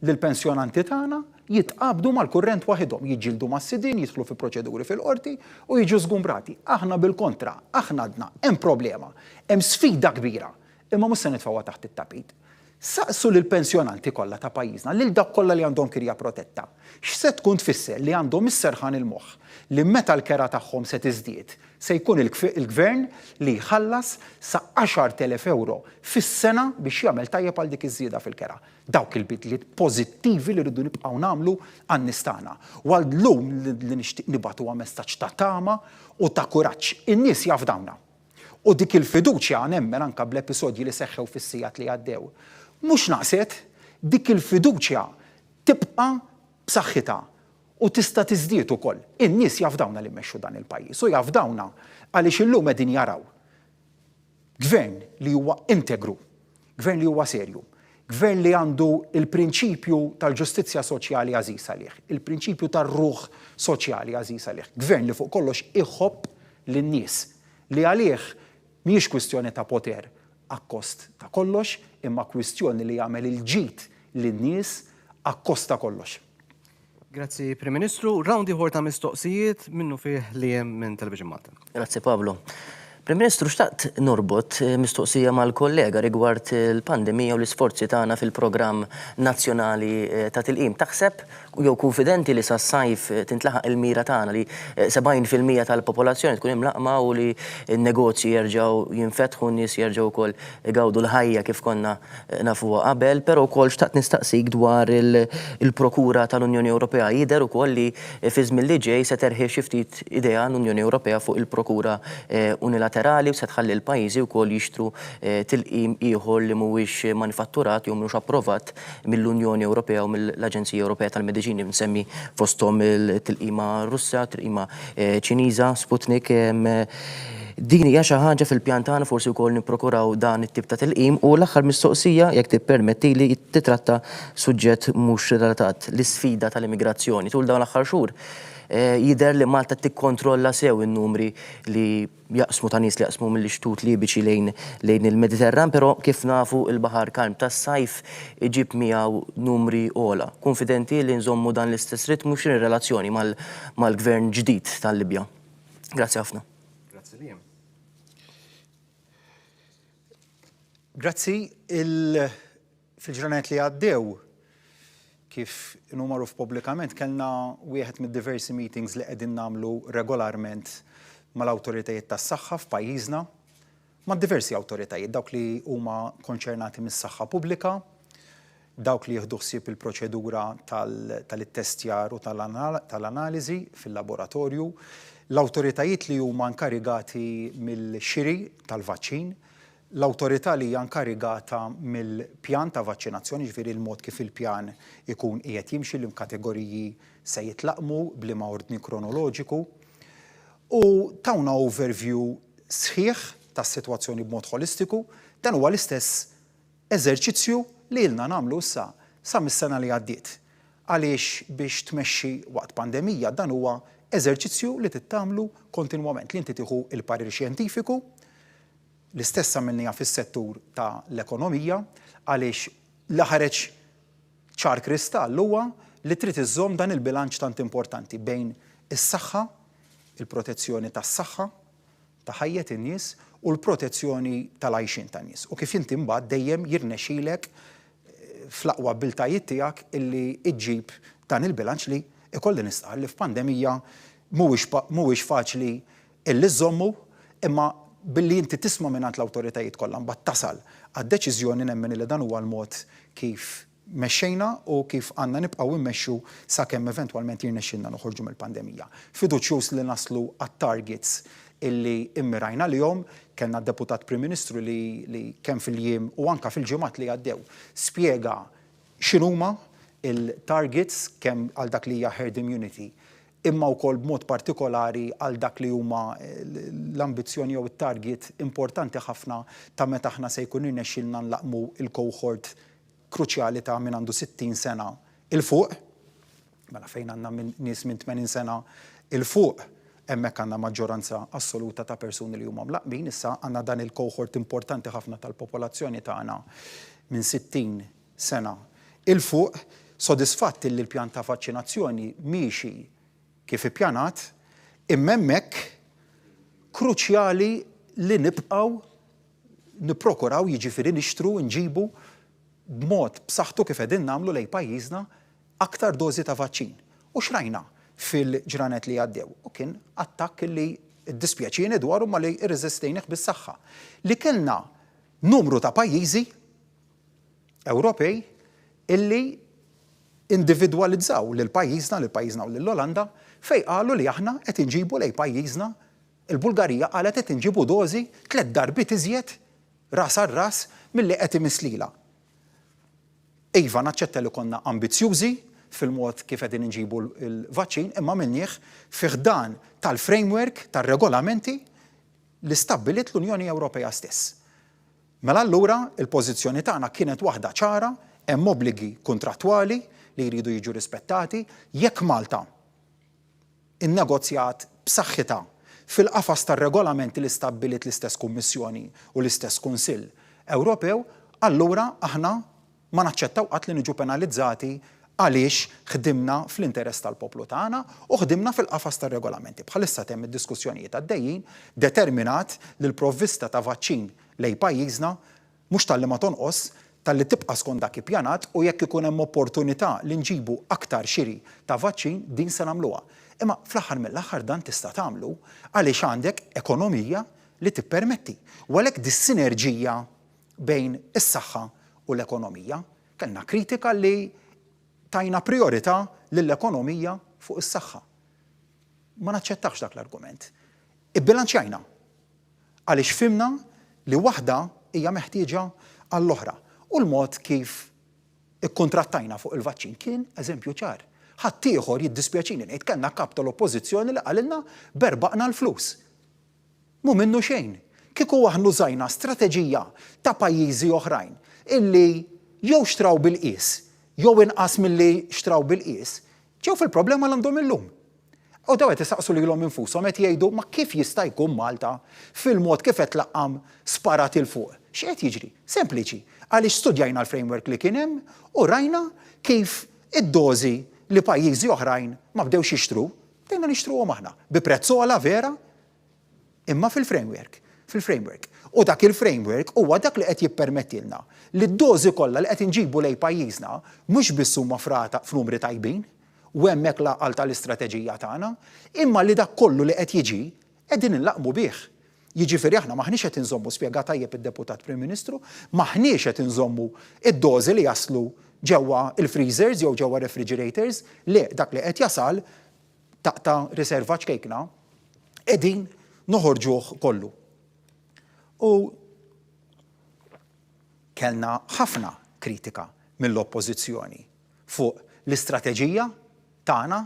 lill-pensjonanti tagħna jitqabdu mal-kurrent waħedhom, jiġġieldu mas-sidin, jidħlu fi proċeduri fil-qorti u jiġu żgumbrati. Aħna bil-kontra, aħna għadna hemm problema, hemm sfida kbira, imma mhux se nitfgħuha taħt it-tapit. Saqsu lill-pensjonanti kollha ta' pajjiżna lil dak kollha li għandhom kirja protetta. X'se tkun tfisser li għandhom isserħan il-moħħ li meta l-kera tagħhom se tiżdied se jkun il-gvern li jħallas sa 10,000 euro fis-sena biex jagħmel tajjeb għal dik iż-żieda fil-kera. Dawk il-bidliet pożittivi li rridu nibqgħu nagħmlu għan-nies tagħna. U għallum li nixtieq nibagħtuha messaġġ ta' tama u ta' kuraġġ. In-nies jafdawna. U dik il-fiduċja nemmen anke bl-episodji li seħħew fis-sigħat li għaddew. Mhux naqset, dik il-fiduċja tibqa' b'saħħitha u tista' tiżdied ukoll. In-nies jafdawna li mmexxu dan il-pajjiż u jafdawna għaliex illum qegħdin jaraw gvern li huwa integru, gvern li huwa serju, gvern li għandu il-prinċipju tal-ġustizzja soċjali għażiż għalih, il-prinċipju tar-ruħ soċjali għażiż għalih, gvern li fuq kollox iħobb lin-nies li għalih mhijiex kwistjoni ta' poter akkost ta' kollox, imma kwistjoni li jagħmel il-ġid lin-nies akkost ta' kollox. Grazzi, Prim Ministru. Round ieħor ta' mistoqsijiet minnu fih li hemm minn Television Malta. Grazzi Pablo. Prim Ministru, xtaqt norbot mistoqsija mal-kollega rigward il-pandemija u l-isforzi tagħna fil-programm nazzjonali ta' tilqim. Taħseb jew konfidenti li sa' sajf tintlaħaq il-mira tagħna li 70% tal-popolazzjoni tkun imlaqma u li n-negozji jerġgħu jinfetħu, n-nies jerġgħu wkoll igawdu l-ħajja kif konna nafuha qabel, però wkoll xtaqt nistaqsik dwar il-Prokura tal-Unjoni Ewropea. Jidher ukoll li fi żmien li ġej se terħi xi ftit idea l-Unjoni Ewropea fuq il-Prokura unilaterali u se tħalli l-pajjiżi wkoll jixtru tilqim ieħor li mhuwiex manifatturat jew mhux approvat mill-Unjoni Ewropea u mill-Aġenzija Ewropea tal-Mediċini nsemmi fosthom il-tilqima Russa, tilqima Ċiniża, Sputnik. Din hija xi ħaġa fil-pjan tagħna forsi wkoll nipprokuraw dan it-tip ta' tilqim u l-aħħar mistoqsija jekk tippermettili titratta suġġett mhux relatat l-isfida tal-immigrazzjoni. Tul dawn l-aħħar xhur jidher li Malta tikkontrolla sew in-numri li jaqsmu ta' nies li jaqsmu mill-ixtut libiċi lejn il-Mediterran, però kif nafu il-Baħar Kalm tas-sajf iġib miegħu numri ogħla. Konfidenti li nżommu dan l-istess ritmu x'in relazzjoni mal-gvern ġdid tal-Libja. Grazzi ħafna. Grazzi li hemm. Grazzi, fil-ġranet li għaddew kif numaruf pubblikament kellna wieħed mid-diversi meetings li qegħdin nagħmlu regolarment mal-awtoritajiet tas-saħħa f'pajjiżna, ma' diversi awtoritajiet, dawk li huma konċernati mis-saħħa pubblika, dawk li jieħdu ħsieb il-proċedura tal-ittestjar u tal-analiżi fil-laboratorju, l-awtoritajiet li huma inkarigati mill-xiri tal-vaċċin, l-awtorità li hija inkarigata mill-pjan ta' vaċċinazzjoni, ġifieri l-mod kif il-pjan ikun qiegħed jimxi l-kategoriji se jitlaqmu bliema ordni kronoloġiku u tawna overview sħiħ tas-sitwazzjoni b'mod holistiku, dan huwa l-istess eżerċizzju li ilna nagħmlu issa sa mis-sena li għaddiet. Għaliex biex tmexxi waqt pandemija dan huwa eżerċizzju li tittamlu kontinwament li inti tieħu il-parir xjentifiku. L-istess għamilnija fis-settur ta' l-ekonomija għaliex li ħareġ ċar kristall huwa li trid iżżomm dan il-bilanċ tant importanti bejn is-saħħa, il-protezzjoni tas-saħħa, ta' ħajjet in-nies u l-protezzjoni tal-għajxin tan-nies. U kif inti mbagħad dejjem jirnexxielek fl-aqwa bil-tajiet tiegħek illi iġġib dan il-bilanċ li ikolli nistaqal li f'pandemija mhuwiex faċli illi żommu, imma billi inti tisma' mingħand l-awtoritajiet kollha mbagħad tasal għad-deċiżjoni nemmen li dan huwa l-mod kif mexxejna u kif għandna nibqgħu immexxu sakemm eventwalment jirnexxilna noħorġu mill-pandemija. Fiduċjuż li naslu għat-targets illi immirajna lihom, kellna d-Deputat Prim Ministru li kemm fil-jiem u anke fil-ġimgħat li għaddew spjega x'inhuma il-targets kemm għal dak li hija herd immunity, imma wkoll b'mod partikolari għal dak li huma l-ambizzjoni jew it-target importanti ħafna ta' meta aħna se jkun irnexxilna nlaqmu il-cohort kruċjali ta' min għandu 60 sena il-fuq, mela fejn għandna nies minn 80 sena il-fuq, hemmhekk għandna maġġoranza assoluta ta' persuni li huma mlaqbin, issa għandna dan il-cohort importanti ħafna tal-popolazzjoni tagħna minn 60 sena il-fuq, sodisfatti li l-pjan ta' vaċċinazzjoni miexi kif ippjanat, imma hemmhekk kruċjali li nibqgħu nipprokuraw jiġifieri nixtru nġibu b'mod b'saħħtu kif qegħdin nagħmlu lejn pajjiżna aktar dożi ta' vaċċin. U xrajna fil-ġranet li għaddew. U kien attakk li ddispjaċini dwaru ma li irreżistejnih bis-saħħa. Li kellna numru ta' pajjiżi Ewropej illi individwalizzaw lil pajjiżna u lill-Olanda fejn qalu li aħna qed inġibu lejn pajjiżna, il-Bulgarija qalet qed inġibu dożi 3 darbiet iżjed ras ar ras milli qed imislila. Iva naċċetta li konna ambizzjużi fil-mod kif qegħdin inġibu l-vaċċin, imma minnieh fih dan tal-framework tar-regolamenti li stabbilit l-Unjoni Ewropea stess. Mela allura il-pożizzjoni tagħna kienet waħda ċara, hemm obbligi kontrattwali li jridu jiġu rispettati, jekk Malta innegozjat b'saħħitha fil-qafas tar-regolamenti li stabbilit l-istess Kummissjoni u l-istess Kunsill Ewropew, allura aħna ma naċċettaw qatt li niġu penalizzati għaliex ħdimna fl-interess tal-poplu tagħna u ħdimna fil-qafas tar-regolamenti. Bħalissa hemm id-diskussjonijiet għaddejjin determinat li l-provvista ta' vaċċin lejn pajjiżna mhux tal-li ma tonqos, tal-li tibqa' skont dak ippjanat u jekk ikun hemm opportunità li nġibu aktar xiri ta' vaċċin din se nagħmluha. Imma fl-aħħar mill-aħħar dan tista' tagħmlu għaliex għandek ekonomija li tippermetti. U għalhekk dis-sinerġija bejn is-saħħa u l-ekonomija kellna kritika li tajna priorità lill-ekonomija fuq is-saħħa. Ma naċċettax dak l-argument. Ibbilanċjajna għaliex fimna li waħda hija meħtieġa għall-oħra. U l-mod kif ikkontrattajna fuq il-vaċċin kien eżempju ċar. Ħadd ieħor jiddispjaċini ngħid kellna kap tal-oppożizzjoni li qalilna berbaqna l-flus. Mu minnu xejn. Kieku aħna użajna strateġija ta' pajjiżi oħrajn illi jew xtraw bil-qies, jew inqas milli xtraw bil-qies, ġew fil-problema l għandhom illum. U daw qed isaqsu lilhom infushom qed jgħidu ma kif jista' jkun Malta fil-mod kif qed tlaqqam sparat il fuq. X'qed jiġri? Sempliċi. Għaliex studjajna l-framework li kien hemm u rajna kif id-dożi li pajjiżi oħrajn ma bdewx jixtru, bdejna nixtruhom aħna bi prezz ogħla vera, imma fil-framework. U dak il-framework huwa dak li qed jippermettilna li d-dożi kollha li qed inġibu lejn pajjiżna mhux biss huma frata f'numri tajbin, u hemmhekk laqal tal-istrateġija tagħna, imma li dak kollu li qed jiġi qegħdin inlaqmu bih. Jiġifieri aħna maħniex qed inżommu spjega tajjeb id-Deputat Prim Ministru, maħniex qed inżommu id-dożi li jaslu ġewwa il-freezers jew ġewwa refrigerators, li dak li qed jasal ta' riservaġġ kejkna qegħdin noħorġuh kollu. U kellna ħafna kritika mill-oppożizzjoni fuq l-istrateġija tagħna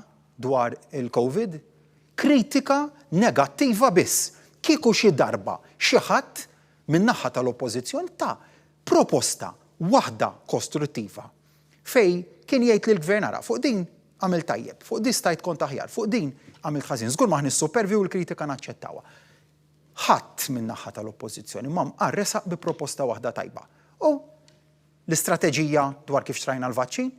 dwar il-COVID, kritika negattiva biss. Kieku xi darba xi ħadd min-naħa tal-oppożizzjoni ta' proposta waħda kostruttiva fej kien jgħid lill-gvern ara fuq din għamil tajjeb, fuq din stajt kont aħjar, fuq din għamil ħażin. Żgur ma nissupervju l-kritika naċċettawha. Ħadd min-naħa tal-oppożizzjoni ma mqarresaq bi proposta waħda tajba. U l-istrateġija dwar kif xtrajna l-vaċċin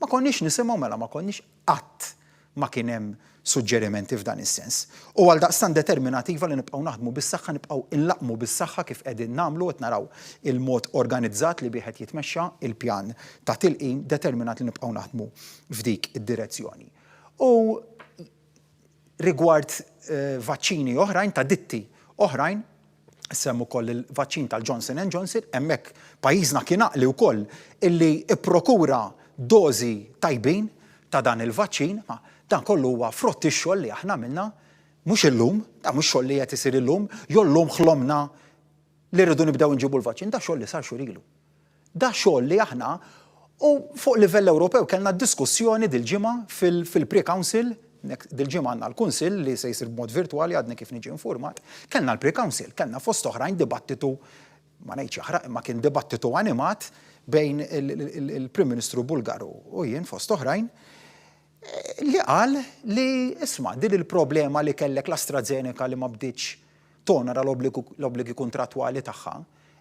Ma konniex nisimgħu mela ma konniex qatt ma kien hemm suġġerimenti f'dan is-sens. U għal daqstan determinativa li nibqgħu naħdmu bis-saħħa, nibqgħu inlaqmu bis-saħħa kif qegħdin nagħmlu qed naraw il-mod organizzat li bieħed jitmexxa il-pjan ta' tilqim determinat li nibqgħu naħdmu f'dik id-direzzjoni. U rigward vaċċini oħrajn ta' ditti oħrajn, semmu koll il-vaċċin tal-Johnson & Johnson, hemmhekk pajjiżna kien aqli wkoll illi ipprokura dożi tajbin ta' dan il-vaċċin, ma dan kollu huwa frott ix-xogħol li aħna għamilna mhux illum, da mhux xogħol li qed isir illum, jew llum ħlomna li rridu nibdew nġibu l-vaċċin, da xogħol li sar xhur ilu. Da xogħol li aħna u fuq livell Ewropew kellna diskussjoni dil-ġimgħa fil-Pre-Council, dil-ġimgħa għandna l-Kunsill li se jsir b'mod virtwali għadni kif niġi informat, kellna l-Pre-Council, kellna fost oħrajn dibattitu ma ngħidx jaħraq imma kien dibattitu animat bejn il-Prim Ministru Bulgaru u jien fost oħrajn li qal li isma' din il-problema li kellek l-AstraZeneca li ma bdietx tonara l-obbligi kontrattwali tagħha,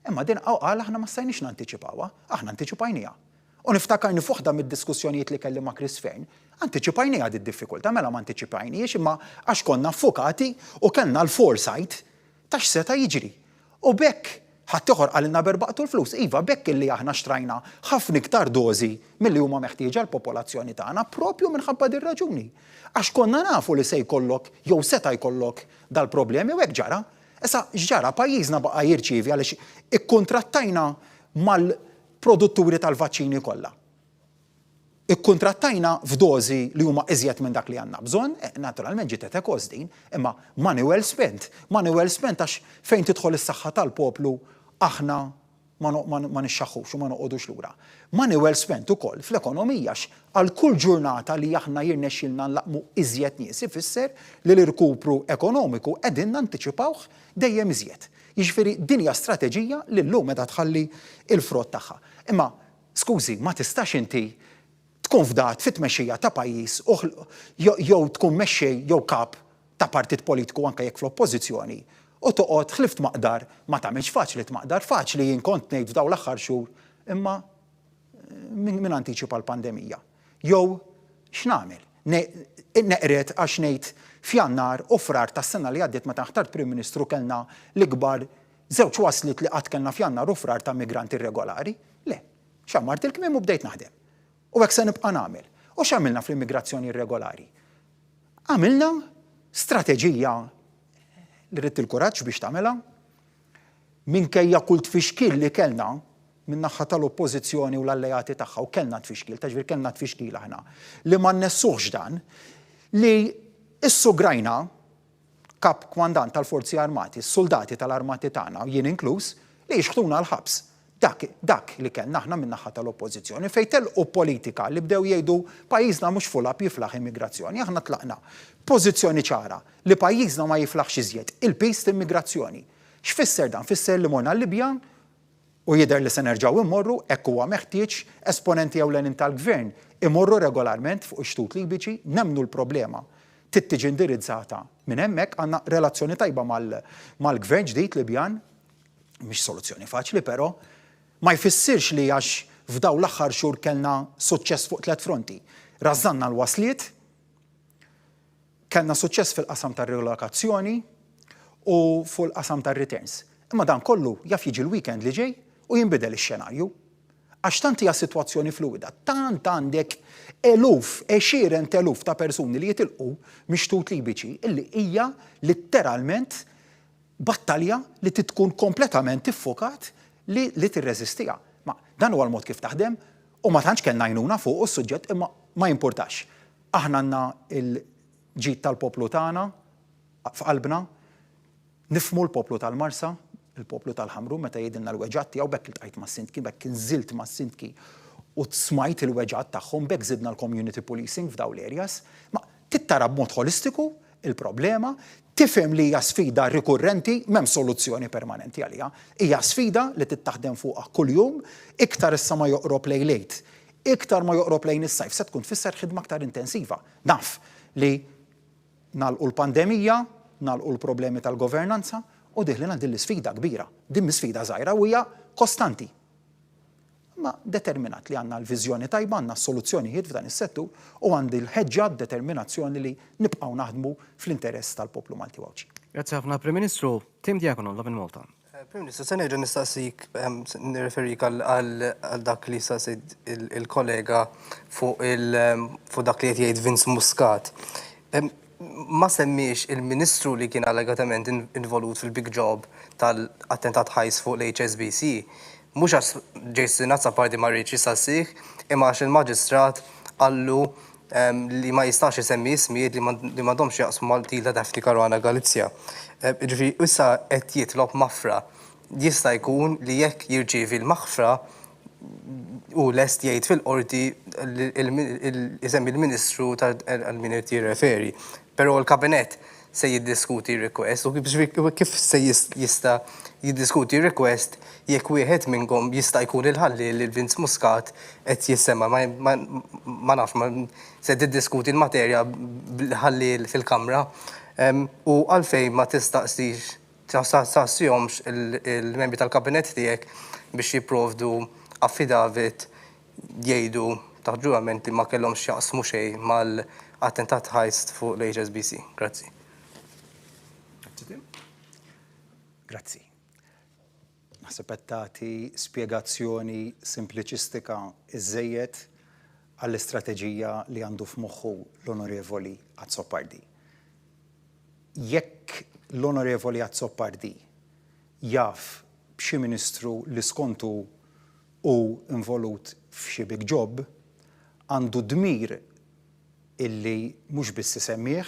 imma din qal aħna ma stajniex nantiċipawha, aħna antiċipajniha. U niftakarni fuħda mid-diskussjonijiet li kelli ma' Chris Fern, antiċipajniha di diffikultà, mela ma antiċipajniex imma għax konna affukati u kellna l-foresight ta' x'seta' jiġri. U bekk ħadd ieħor qalilna berbaqtu l-flus. Iva bekk illi aħna xtrajna ħafna iktar dożi milli huma meħtieġa l-popolazzjoni tagħna propju minħabba din raġuni. Għax konna nafu li se jkollok jew seta' jkollok dal-problemi u hekk ġara. Issa x'ġara pajjiżna baqa' jirċievi għaliex ikkuntrattajna mal-produtturi tal-vaċċini kollha. Ikkuntrattajna f'dożi li huma iżjed minn dak li għandna bżonn, naturalment ġiet ekos din, imma money well spent. Money well spent għax fejn tidħol is-saħħa tal-poplu aħna ma nixxaħħux u ma noqogħdux lura. Money well spent ukoll fl-ekonomija għal kull ġurnata li aħna jirnexxilna nlaqmu iżjed nies ifisser li l-irkupru ekonomiku qegħdin nantiċipawh dejjem iżjed. Jiġifieri din hija strateġija li llum qiegħda tħalli il-frott tagħha. Imma skużi, ma tistax inti tkun fdat fit-tmexxija ta' pajjiż jew tkun mexxej jew kap ta' partit politiku anke jekk fl-oppożizzjoni u toqgħod ħlift maqdar ma tagħmilx faċli tmaqdar faċli jien kont ngħid f'dawn l-aħħar xhur imma min antiċipa l-pandemija. Jew x'nagħmel? Neqret għax ngħid f'Jannar u frar tas-sena li għaddiet meta ħtart Prim Ministru kellna l-ikbar żewġ waslit li qatt kellna f'Jannar u frar ta' migranti irregolari. Le, xammart il-kmiem u bdejt naħdem. U hekk se nibqa' nagħmel. U x'għamilna fl-immigrazzjoni irregolari? Għamilna strateġija li rrid il-kuraġġ biex tagħmilha minkejja kull tfixkil li kellna min-naħa tal-oppożizzjoni u l-allejati tagħha u kellna tfixkil, taġbir kellna tfixkil aħna li ma nnessuhx dan li issugrajna kap kwandant tal-Forzi Armati, s-soldati tal-armati tagħna jien inkluż li jixħtuna l-ħabs. Dak li kellna aħna min-naħa tal-oppożizzjoni fejn telqu politika li bdew jgħidu pajjiżna mhux fulab jiflaħ immigrazzjoni, aħna tlaqna pożizzjoni ċara li pajjiżna ma jiflaħx iżjed il-pejs immigrazzjoni. X'fisser dan? Fisser li morna l-Libja u jidher li se nerġgħu immorru hekk huwa meħtieġ esponenti ewlenin tal-gvern imorru regolarment fuq ix-xtut libiċi nemmnu l-problema tiġi indirizzata minn hemmhekk għandna relazzjoni tajba mal-gvern ġdid Libjan mhix soluzzjoni faċli però ma jfissirx li għax f'daw l-aħħar xhur kellna suċċess fuq 3 fronti. Rażżanna l-wasliet, kellna suċċess fil-qasam tar-relokazzjoni u fuq il-qasam tar-returns. Imma dan kollu jaf jiġi l-weekend li ġej u jinbidel ix-xenarju. Għax tant hija sitwazzjoni fluida, tant għandek għexieren eluf ta' persuni li jitilqu mixtut libiċi illi hija litteralment battalja li tkun kompletament iffokat li tirreżistija. Ma dan huwa l-mod kif taħdem u ma tantx kellna għajnuna fuq is-suġġett imma ma jimpurtax. Aħna għandna il-ġid tal-poplu tagħna f'qalbna, nifhmu l-poplu tal-Marsa, il-poplu tal-Ħamru meta jgħidilna l-weġġat tiegħu bekk iltqajt mas-Sindki, bekk inżilt mas-Sindki u smajt il-weġġat tagħhom bekk żidna l-community policing f'dawn l-areas. Ma tittara b'mod holistiku il-problema, tifhem li hija sfida rikurrenti m'hemm soluzzjoni permanenti għaliha. Hija sfida li tittaħdem fuqha kuljum, iktar issa ma joqrob lejn lejt, iktar ma joqrob lejn is-sajf se tkun tfisser ħidma aktar intensiva. Naf li nagħlqu l-pandemija, nagħlqu l-problemi tal-governanza u diħlina din l-isfida kbira. Din sfida żgħira u hija kostanti. ma determinat li għandna l-viżjoni tajba, għandna soluzzjonijiet f'dan is-settur u għandi l-ħeġġa determinazzjoni li nibqgħu naħdmu fl-interess tal-poplu Malti Wawċi. Grazzi ħafna, Prim Ministru. Tim Diakono, Lovin Malta. Prim Ministru, se nerġa' nistaqsik nirreferik għal dak li staqsid il-kollega fuq dak li qed jgħid Vince Muscat. Ma semmiex il-Ministru li kien allegatament involut fil-big job tal-attentat ħajs fuq l-HSBC, mhux għax Jason Nazza parti ma rridx jistassih, imma għax il-Maġistrat għallu li ma jistax isemmi ismijiet li m'għandhomx jaqsmu mal-tila Daphne Caruana Galizia. Ġifieri issa qed jitlob maħfra. Jista' jkun li jekk jirċievi l-maħfra u lest jgħid fil-qorti isemmi l-Ministru tal-min irid jirreferi. Però l-Kabinett se jiddiskuti r-request u kif se jista' jiddiskuti r-request jekk wieħed minnhom jista' jkun il-ħalli li Vince Muscat qed jissemma ma nafx se tiddiskuti l-materja ħalli fil-Kamra u għalfejn ma tistaqsix tassihomx il-membri tal-Kabinett tiegħek biex jipprovdu affidavit jgħidu ta' ġurament li ma kellhomx jaqsmu xejn mal-attentat ħajst fuq l-HSBC. Grazzi. Grazzi. Naħseb qed tagħti spjegazzjoni simpliċistika iżejjed għall-istrateġija li għandu f'moħħu l-Onorevoli Azzopardi. Jekk l-Onorevoli Azzopardi jaf b'xi Ministru li skontu u involut f'xi big job, għandu dmir illi mhux biss isemmih,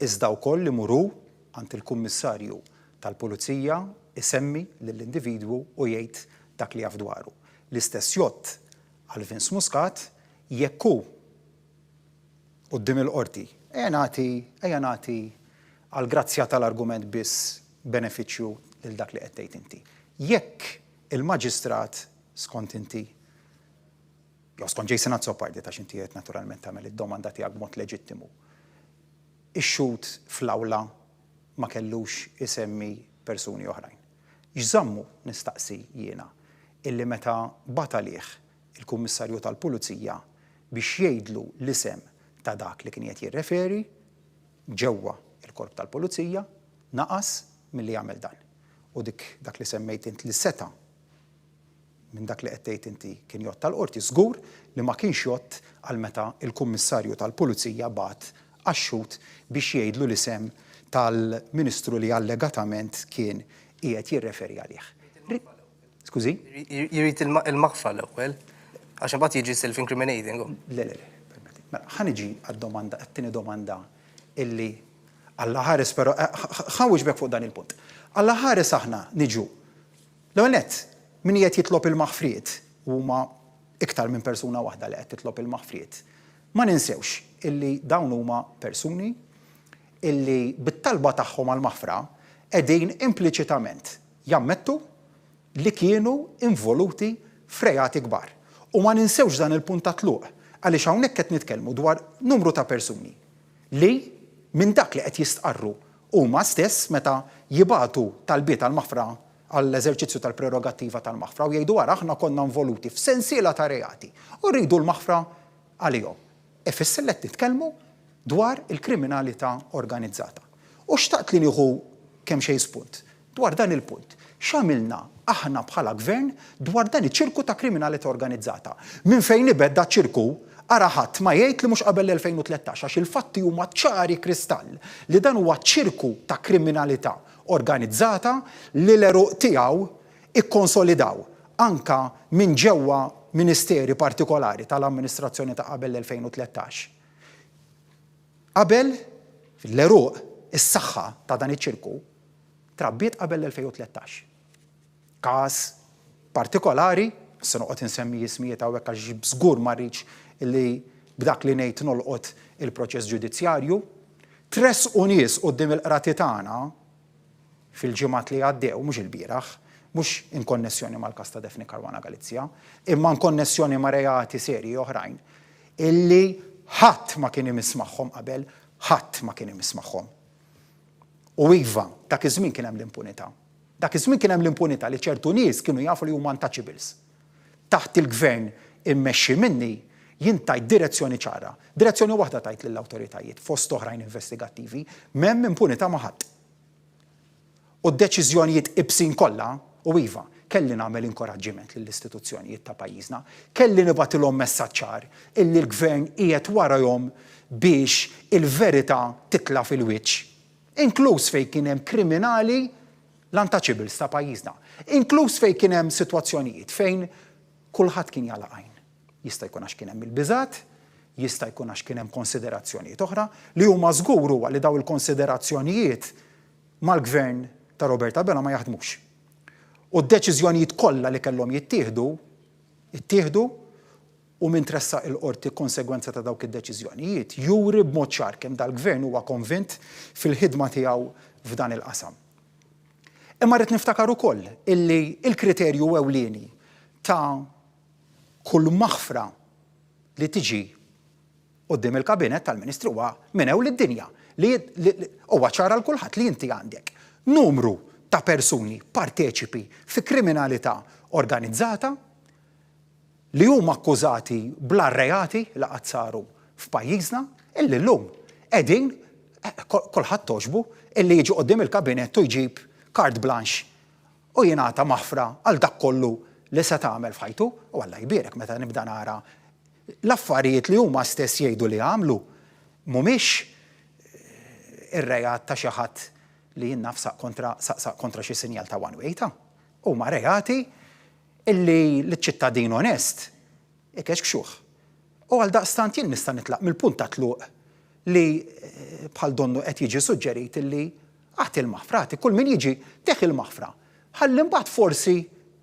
iżda wkoll li muru għand il-Kummissarju tal-Pulizija isemmi lill-individwu u jgħid dak li jaf dwaru. L-istess jott għal Vince Muscat jekk hu quddiem il-qorti. Ejja nagħti għal grazzja tal-argument biss benefiċċju lil dak li qed tgħid inti. Jekk il-Maġistrat skont inti jew skont Jason Azzopardi ta' inti qed naturalment tagħmel id-domanda tiegħek b'mod leġittimu. Ix-xut fl-awla ma kellux isemmi persuni oħrajn. Jżammu nistaqsi jiena illi meta batalih il-Kummissarju tal-Pulizija biex jgħidlu l-isem ta' dak li kien qed jirreferi ġewwa il-Korp tal-Pulizija naqas milli jagħmel dan. U dak li semmejt int li seta' minn dak li qed tgħid inti kien jgħod tal-qorti żgur li ma kienx jgħod għal meta il-Kummissarju tal-Pulizija bagħat għax-xut biex jgħidlu l-isem tal-Ministru li allegatament kien qiegħed jirreferi għalih. Skużi? Jrid il-maħfa l-ewwel għax imbagħad jiġi self-incriminating. Le, permetti. Mela ħaniġi għad-domanda, għat-tieni domanda illi Alla ħares però ħawġbek fuq dan il-punt. Alla ħares aħna niġu. L-ewwel nett min qiegħed jitlob il-maħfriet huma iktar minn persuna waħda li qed titlob il-maħfriet. Ma ninsewx illi dawn huma persuni illi bit-talba tagħhom għall-maħfra qegħdin impliċitament jammettu li kienu involuti f'rejati kbar. U ma ninsewx dan il-punt ta' tluq għaliex hawnhekk qed nitkellmu dwar numru ta' persuni li minn dak li qed jistqarru huma stess meta jibagħtu talbiet għall-maħfra għall-eżerċizzju tal-prerogattiva tal-maħfra u jgħidu wara aħna konna involuti f'sensiela ta' reati u rridu l-maħfra għalihom. Ifisser li qed nitkellmu dwar il-kriminalità organizzata. U xtaqt li nieħu kemm xejn spunt dwar dan il-punt. X'għamilna aħna bħala gvern dwar dan iċ-ċirku ta' kriminalità organizzata. Minn fejn ibeda ċirku ara ħadd ma jgħid li mhux qabel l-2013 għax il-fatti huma ċari kristall li dan huwa ċirku ta' kriminalità organizzata li l-eruq tiegħu ikkonsolidaw anka minn ġewwa ministeri partikolari tal-amministrazzjoni ta' qabel l-2013. Qabel l-eruq is-saħħa ta' dan iċ-ċirku trabbiet qabel l-2013. Każ partikolari, se noqgħod insemmi ismijiet hawnhekk għax żgur ma rridx illi b'dak li ngħid nolqot il-proċess ġudizzjarju, tresqu nies quddiem il-qrati tagħna fil-ġimgħat li għaddew mhux il-bieraħ, mhux inkonnessjoni mal-każ ta' Daphne Caruana Galizia, imma inkonnessjoni ma' reati serji oħrajn illi ħadd ma kien imiss magħhom qabel, ħadd ma kien imiss magħhom. U iva, dak iż-żmien kien hemm l-impunità. Dak iż-żmien kien hemm l-impunità li ċertu nies kienu jafu li huma untouchables. taħt il-gvern immexxi minni jien tajt direzzjoni ċara. Direzzjoni waħda tajt lill-awtoritajiet fost oħrajn investigattivi m'hemm impunità ma' ħadd. U d-deċiżjonijiet ibsin kollha u iva kelli nagħmel inkoraġġiment lill-istituzzjonijiet ta' pajjiżna, kelli nibatilhom messaġġ ċar illi l-gvern qiegħed warahom biex il-verità titla' fil-wiċċ. Inkluż fejn kien hemm kriminali l-untouchables ta' pajjiżna. Inkluż fejn kien hemm sitwazzjonijiet fejn kulħadd kien jala għajn. Jista' jkun għax kien hemm il-biżgħat, jista' jkun għax kien hemm konsiderazzjonijiet oħra li huma żgur huwa li daw il-konsiderazzjonijiet mal-gvern ta' Roberta Bela ma jaħdmux. U d-deċiżjonijiet kollha li kellhom jittieħdu u min tressaq il-qorti konsegwenza ta' dawk id-deċiżjonijiet juri b'mod ċar kemm dal-gvern huwa konvint fil-ħidma tiegħu f'dan il-qasam. Imma rrid niftakar ukoll illi il-kriterju ewlieni ta' kull maħfra li tiġi quddiem il-kabinet tal-Ministru huwa minn hawn lid-dinja li huwa ċara l kulħadd li inti għandek numru ta' persuni parteċipi fi kriminalità organizzata li huma akkużati bla reati li qatt saru f'pajjiżna illi llum qegħdin kulħadd toġbu illi jiġi quddiem il-kabinet u jġib carte blanche u jingħata maħfra għal dak kollu li se tagħmel f'ħajtu u Alla jbierek meta nibda nara l-affarijiet li huma stess jgħidu li għamlu mhumiex ir-reat ta' xi ħadd li jinnafsaq kontra xi sinjal ta' one way ta' huma reati illi l-ċittadin onest ikex kxuħ. U għal daqstant jien nista' nitlaq mill-punt ta' tluq li bħal donnu qed jiġi suġġerit illi aħt il-maħfrati, kull min jiġi teħ il-maħfra. Ħalli mbagħad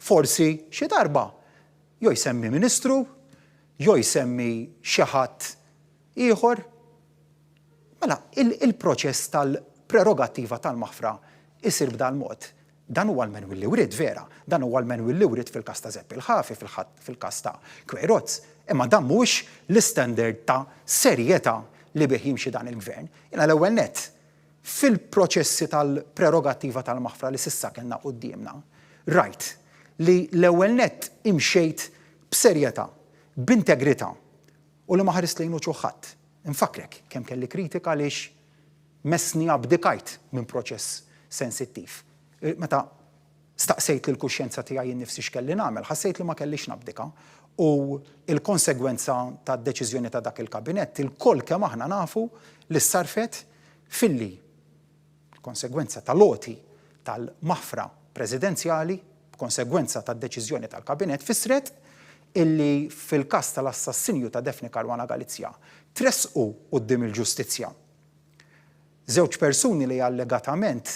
forsi xi darba jew jsemmi Ministru, jew jsemmi xi ħadd ieħor. Mela il-proċess tal-prerogattiva tal-maħfra isir b'dan mod. Dan huwa l-menwil li wrid vera, dan huwa l-menwil li wrid fil-każ ta' Zepp il-Ħafi, fil-każ ta' Queiroz, imma dan mhux l-istandard ta' serjetà li bih jimxi dan il-gvern. Jiena l-ewwel nett fil-proċessi tal-prerogattiva tal-maħfra li s'issa kellna qudiemna, rajt li l-ewwel nett imxejt b'serjetà, b'integrità u li ma ħares lejn ħadd. Infakrek kemm kelli kritika għaliex messni abdikajt minn proċess sensittiv. Meta staqsejt lill-kuxjenza tiegħi innifsi x'kelli nagħmel, ħassejt li ma kellix nabdika u l-konsegwenza tad-deċiżjoni ta' dak il-kabinett il-koll kemm aħna nafu li sarfet filli konsegwenza tal-loti tal-maħfra presidenzjali, konsegwenza tad-deċiżjoni tal-kabinett fisret illi fil-każ tal-assassinju ta' Daphne Caruana Galizia tresqu quddiem il-ġustizzja żewġ persuni li allegatament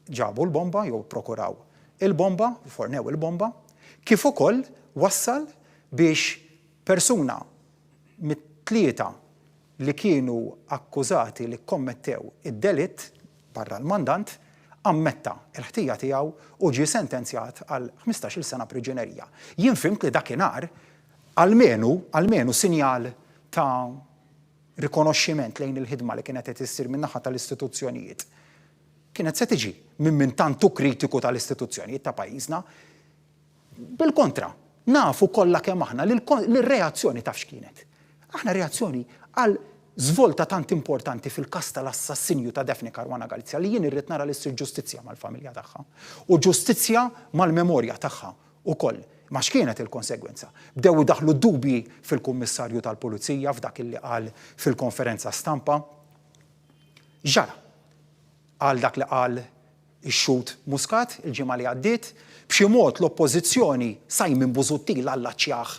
ġabu l-bomba jew prokuraw il-bomba, fornew il-bomba, kif ukoll wassal biex persuna mit-tlieta li kienu akkużati li kommettew id-delitt barra l-mandant ammetta il-ħtija tiegħu u ġie sentenzjat għal 15-il sena priġunerija. Jien fimt li dakinhar almenu sinjal ta' rikonoxximent lejn il-ħidma li kienet qed issir min-naħa tal-istituzzjonijiet kienet se tiġi minn tantu kritiku tal-istituzzjonijiet ta' pajjiżna. Bil-kontra, nafu kollha kemm aħna li l-reazzjoni taf x'kienet. Aħna reazzjoni għal żvolta tant importanti fil-każ tal-assassinju ta' Daphne Caruana Galizia li jien irrid nara li ssir ġustizzja mal-familja tagħha u ġustizzja mal-memorja tagħha ukoll. Ma x'kienet il-konsegwenza? Bdew idaħħlu dubji fil-Kummissarju tal-Pulizija f'dak illi qal fil-konferenza stampa. Ġara għal dak li qal ix-xut Muscat il-ġimgħa li għaddiet, b'xi mod l-oppożizzjoni Simon Busuttil allaċċjah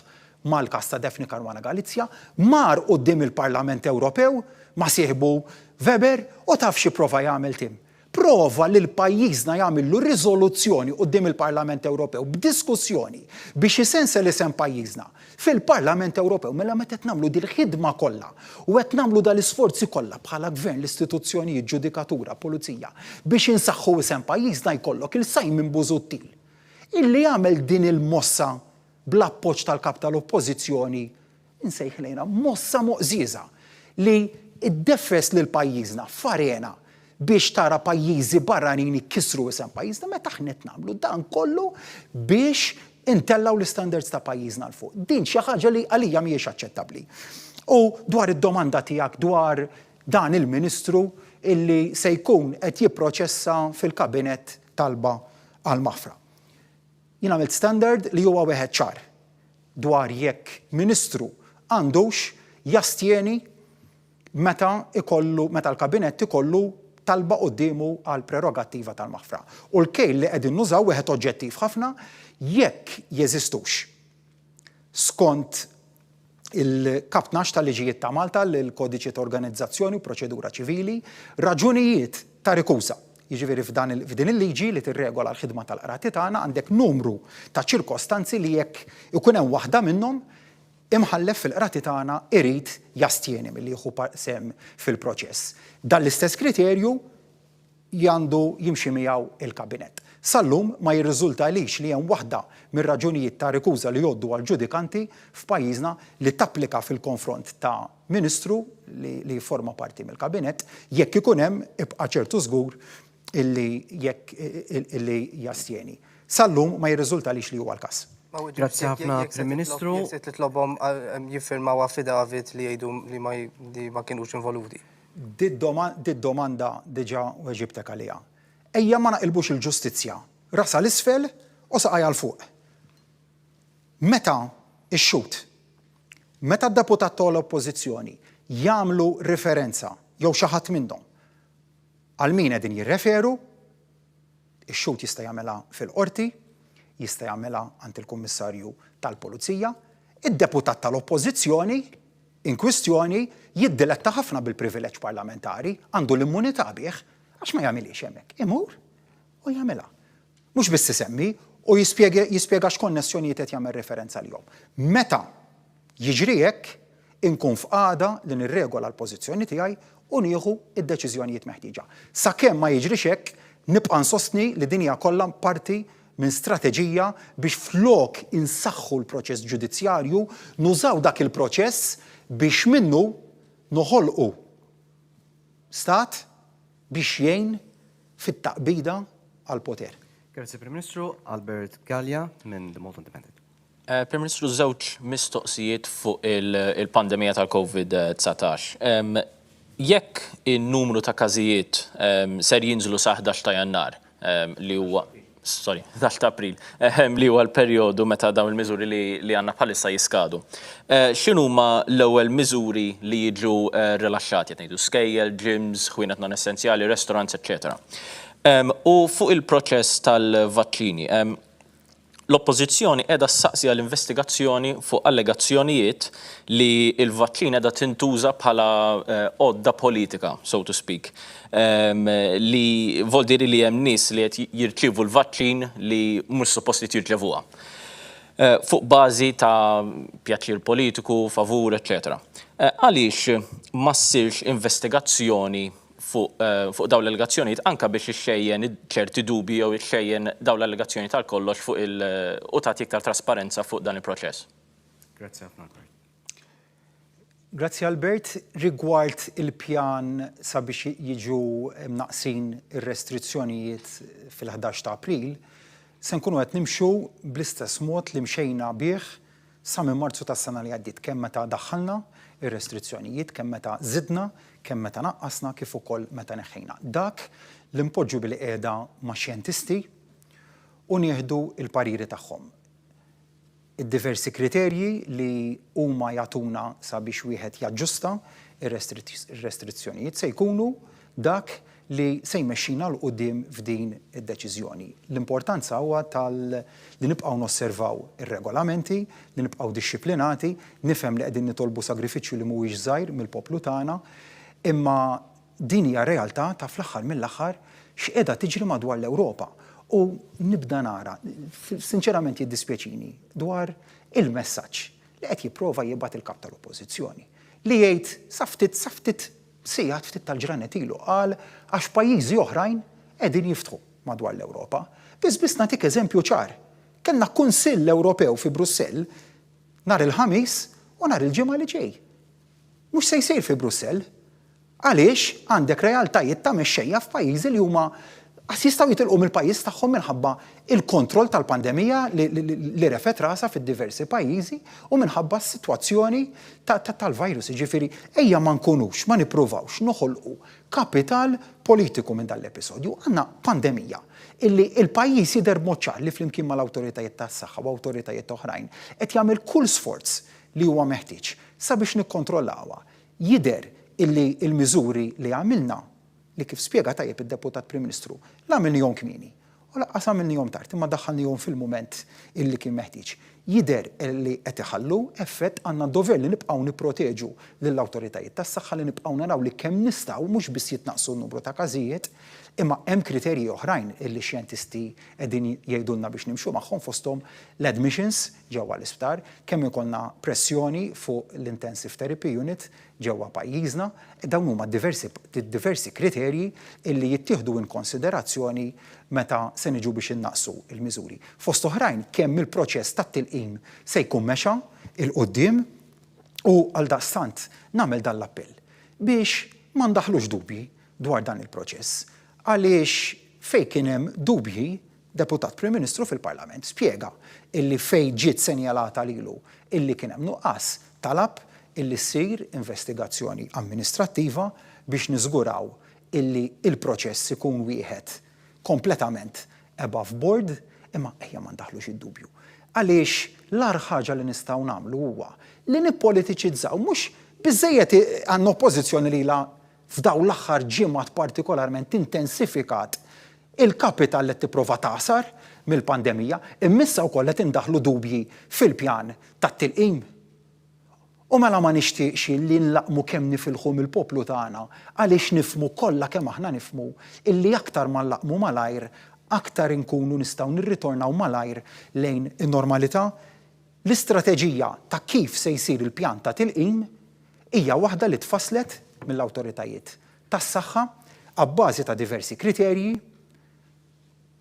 mal-każ ta' Daphne Caruana Galizia, mar quddiem il-Parlament Ewropew ma sieħbu Weber u taf xi prova jagħmel tim. Prova li l-pajjiżna jagħmillu riżoluzzjoni quddiem il-Parlament Ewropew b'diskussjoni biex isensel isem pajjiżna fil-Parlament Ewropew mela meta qed nagħmlu din ħidma kollha u qed nagħmlu dal-isforzi kollha bħala gvern, l-istituzzjonijiet, ġudikatura, pulizija biex insaħħu isem pajjiżna jkollok il-Simon Busuttil illi jagħmel din il-mossa bl-appoġġ tal-kap tal-oppożizzjoni insejħlejna mossa moqżiża li iddeffes lil pajjiżna f'arena biex tara pajjiżi barranin ikkissru isem pajjiżna meta aħna qed nagħmlu dan kollu biex intellaw l-standards ta' pajjiżna l fuq. Din xi ħaġa li għalija mhijiex aċċettabbli. U dwar id-domanda tiegħek dwar dan il-Ministru illi se jkun qed jipproċessa fil-kabinet talba għal Mafra. Jien għamilt standard li huwa wieħed ċar dwar jekk Ministru għandux jastjeni meta l-kabinet ikollu talba quddiemu għal prerogattiva tal-Mafra. U l-kejl li qegħdin nużaw wieħed oġġettiv ħafna jekk jeżistux skont il-kap 12 tal-liġijiet ta' Malta l-Kodiċi ta' Organizzazzjoni u Proċedura Ċivili raġunijiet ta' rikuża. Jiġifieri f'din il-liġi li tirregola l-ħidma tal-qrati tagħna għandek numru ta' ċirkostanzi li jekk ikun hemm waħda minnhom imħallef fil-qrati tagħna irid jastjeni milli jieħu sem fil-proċess. Dan l-istess kriterju jandu jimxi miegħu il-kabinet. Sallum ma jirriżulta lix li hemm waħda mir-raġunijiet ta' rikuża li jgħoddu għal ġudikanti f'pajjiżna li tapplika fil-konfront ta' Ministru li forma parti mill-kabinet jekk ikun hemm ibqa' ċertu żgur illi jastjeni. Sallum ma jirriżulta lix li huwa l-każ. Grazzi ħafna, Prim Ministru. Se titlobhom jiffirmaw affidavit li jgħidu li ma kienux involuti. Did-domanda diġà weġibtek għaliha. Ejja ma naqilbux il-ġustizzja rasa l-isfel u saqajja l-fuq. Meta ix-xut, meta d-deputat tal-Oppożizzjoni jagħmlu referenza jew xi ħadd minnhom għal min qegħdin jirreferu, ix-xut jista' jagħmilha fil-qorti, jista' jagħmilha għand il-Kummissarju tal-Pulizija, id-deputat tal-Oppożizzjoni in kwistjoni jiddiletta ħafna bil-privileġġ parlamentari, għandu l-immunità bih, għax ma jagħmilx hemmhekk. Imur u jagħmilha. Mhux biss isemmi u jispjega x'konnessjonijiet qed jagħmel referenza lihom. Meta jiġri hekk inkun f'qagħda li nirregola l-pożizzjoni tiegħi u nieħu id-deċiżjonijiet meħtieġa. Sakemm ma jiġrix hekk nibqa' nsostni li din hija kollha parti minn strateġija biex flok insaħħu l-proċess ġudizzjarju nużaw dak il-proċess biex minnu noħolqu stat biex jgħin fit-taqbida għal-poter. Grazie, Prim Ministru. Albert Gallia minn The Malta Independent. Prim Ministru, żewġ mistoqsijiet fuq il-pandemija tal-COVID-19. Jekk in-numru ta' każijiet ser jinżlu sa' 11 ta' Jannar li huwa 11 ta' April, li huwa l-perjodu meta dawn il-miżuri li għandna bħalissa jiskadu. X'inhuma l-ewwel miżuri li jiġu rilaxxati, qed ngħidu skejjel, gyms, ħwienet non essenzjali, restaurants, etc. U fuq il-proċess tal-vaċċini, l-Oppożizzjoni qiegħda ssaqsi għall-investigazzjoni fuq allegazzjonijiet li l-vaċċin qiegħda tintuża bħala għodda politika, so to speak. Li voldiri li hemm nies li qed jirċievu l-vaċċin li mhux suppost jirċevuha. Fuq bażi ta' pjaċir politiku, favur, etc. Għaliex ma ssirx investigazzjoni fuq dawn l-allegazzjonijiet anke biex ixxejjen ċerti dubi jew ixxejjen dawn l-allegazzjoni tal-kollox fuq u tagħti iktar trasparenza fuq dan il-proċess. Grazzi ħafna. Grazzi Albert, rigward il-pjan sabiex jiġu mnaqsin ir-restrizzjonijiet fil-11 ta' April, se nkunu qed nimxu bl-istess mod li mxejna bih sa minn Marzu tas-sena li għaddiet kemm meta daħħalna ir-restrizzjonijiet, kemm meta żidna, kemm meta naqqasna kif ukoll meta neħħejna. Dak li mpoġġu bil-qiegħda ma' xjentisti u nieħdu l-pariri tagħhom. Id-diversi kriterji li huma jagħtuna sabiex wieħed jaġġusta ir-restrizzjonijiet se jkunu dak li se jmexxina l qudiem f'din id-deċiżjoni. L-importanza huwa li nibqgħu nosservaw ir-regolamenti, li nibqgħu dixxiplinati, nifhem li qegħdin nitolbu sagrifiċċju li mhuwiex żgħir mill-poplu tagħna, imma din hija realtà ta' fl-aħħar mill-aħħar x'qiegħda tiġri madwar l-Ewropa. U nibda nara, sinċerament jiddispjaċini, dwar il-messaġġ li qed jipprova jibgħat il-kap tal-Oppożizzjoni. Li jgħid saftit sigħat ftit tal-ġranet ilu qal għax pajjiżi oħrajn qegħdin jiftħu madwar l-Ewropa. Biss nagħtik eżempju ċar. Kellna Kunsill Ewropew fi Brussell nhar il-ħamis u nhar il-ġimgħa li ġej. Mhux se jsir fi Brussell. Għaliex għandek realtajiet ta' mexxejja f'pajjiżi li huma għas jistaw jitilqu mill-pajjiż tagħhom minħabba il-kontroll tal-pandemija li refet rasa fid-diversi pajjiżi u minħabba s-sitwazzjoni tal-virus. Ġifieri ejja ma nkunux, ma nippruvawx noħolqu kapital politiku minn dan l-episodju. Għandna pandemija illi il-pajjiż jidher b'mod ċar li flimkien mal-awtoritajiet tas-saħħa u awtoritajiet oħrajn qed jagħmel kull sforz li huwa meħtieġ sabiex nikkontrollawha. Jidher illi il-miżuri li għamilna li kif spjega tajjeb id-Deputat Prim Ministru l-għamilnihom kmieni. U laqqas għamilnihom tard, imma daħħalnihom fil-mument illi kien meħtieġ. Jidher li qed iħallu effett għandna dover li nibqgħu nipproteġu lill-awtoritajiet tas-saħħa li nibqgħu naraw li kemm nistgħu mhux biss jitnaqsu n-numru ta' każijiet, imma hemm kriterji oħrajn illi xjentisti qegħdin jgħidulna biex nimxu magħhom fosthom l-admissions ġewwa l-isptar, kemm ikollna pressjoni fuq l-intensive therapy unit ġewwa pajjiżna, dawn huma diversi kriterji illi jittieħdu in konsiderazzjoni meta se niġu biex innaqsu il-miżuri. Fost oħrajn kemm il-proċess tat-tilqim se jkun mexa il-qudiem u għal daqstant nagħmel dan l-appell biex ma ndaħlux dubji dwar dan il-proċess. Għaliex fejn kien hemm dubji, Deputat Prim Ministru fil-Parlament spjega illi fejn ġiet senjalata lilu illi kien hemm nuqqas talab illi ssir investigazzjoni amministrattiva biex niżguraw illi il-proċess ikun wieħed kompletament above board, imma ejja ma ndaħlux id-dubju. Għaliex l-ar ħaġa li nistgħu nagħmlu huwa li nippolitiċizzaw mhux biżejjed għandna oppożizzjoni lilha f'daw l-aħħar ġimgħat partikolarment intensifikat il-kapital li tipprova taħsar mill-pandemija, immissa wkoll qed indaħlu dubji fil-pjan tat-tilqim. U mela ma nixtieqx li nlaqmu kemm nifilħu mill-poplu tagħna għaliex nifhmu kollha kemm aħna nifhmu illi aktar ma nlaqmu malajr aktar inkunu nistgħu nirritornaw malajr lejn in-normalità. L-istrateġija ta' kif se jsir il-pjan ta' tilqim hija waħda li tfasslet mill-awtoritajiet tas-saħħa abbażi ta' diversi kriterji.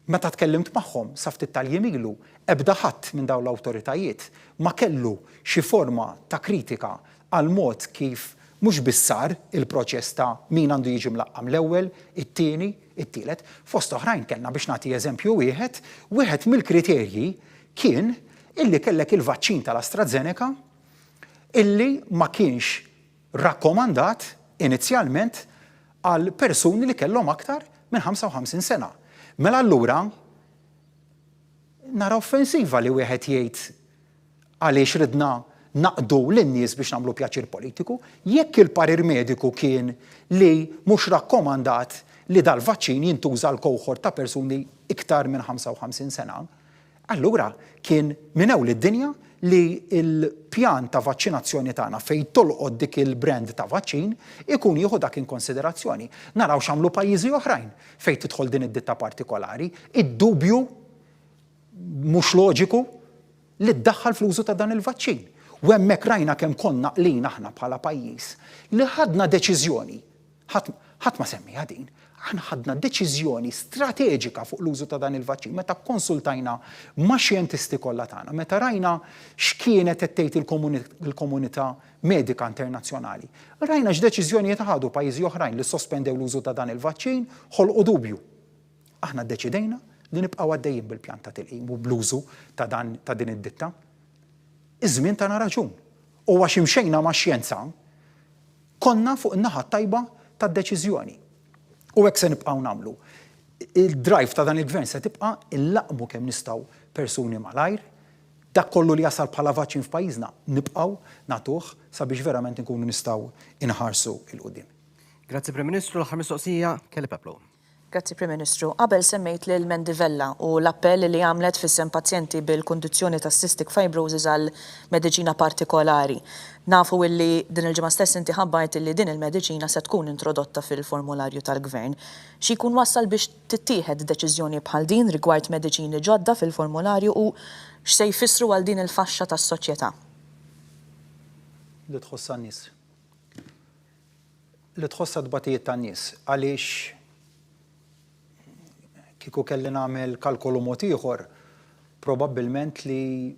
Meta tkellimt magħhom sa ftit tal-jiem ilu, ebda ħadd minn dawn l-awtoritajiet ma kellu xi forma ta' kritika għal mod kif mhux biss sar il-proċess ta' min għandu jiġi mlaqqam l-ewwel, it-tieni, it-tielet. Fost oħrajn kellna biex nagħti eżempju wieħed mill-kriterji kien illi kellek il-vaċċin tal-AstraZeneca illi ma kienx rakkomandat inizjalment għal persuni li kellhom aktar minn 55 sena. Mela allura nara offensiva li wieħed jgħid għaliex ridna naqdu lin-nies biex nagħmlu pjaċir politiku, jekk il-parir mediku kien li mhux rakkomandat li dal-vaċċin jintuża l-cohort ta' persuni iktar minn 55 sena, allura kien minn hawn id-dinja li il-pjan ta' vaċċinazzjoni tagħna fejn tolqod dik il-brand ta' vaċċin ikun jieħu dak in konsiderazzjoni. Naraw x'għamlu pajjiżi oħrajn fejn tidħol din id-ditta partikolari, id-dubju mhux loġiku li ddaħħal fl-użu ta' dan il-vaċċin. U hemmhekk rajna kemm konna qlin aħna bħala pajjiż li ħadna deċiżjoni, ħadd ma semmiha din, aħna ħadna deċiżjoni strateġika fuq l-użu ta' dan il-vaċċin meta konsultajna ma' xjentisti kollha tagħna, meta rajna x'kienet qed tgħid il-komunità medika internazzjonali. Rajna x'deċiżjonijiet ħadu pajjiżi oħrajn li sospendew l-użu ta' dan il-vaċċin ħolqu dubju. Aħna ddeċidejna li nibqgħu għaddejjin bil-pjan ta' tilqim u bl-użu ta' din id-ditta. Iż-żmien tagħna raġun. U għax imxejna max-xjenza konna fuq in-naħa tajba tad-deċiżjoni. U hekk se nibqgħu nagħmlu. Il-drive ta' dan il-gvern se tibqa' illaqmu kemm nistgħu persuni malajr, dak kollu li jasal bħala vaċċin f'pajjiżna nibqgħu nagħtuh sabiex verament inkunu nistgħu inħarsu il-qudiem. Grazzi Prim Ministru, l-aħħar mistoqsija Kelly Peplow. Grazzi Prim Ministru. Qabel semmejt lil Mendivella u l-appell li għamlet fis-sem pazjenti bil-kondizzjoni ta' cystic fibrosis għal mediċina partikolari. Nafu illi din il-ġimgħa stess inti ħabbart illi din il-mediċina se tkun introdotta fil-formularju tal-Gvern. Xi jkun wassal biex tittieħed deċiżjoni bħal din rigward mediċini ġodda fil-formularju u x'se jfissru għal din il-faxxa tas-soċjetà? Li tħossa n-nies. Li tħossa dbatijiet tan-nies għaliex kieku kelli nagħmel kalkolu mod ieħor, probabbilment li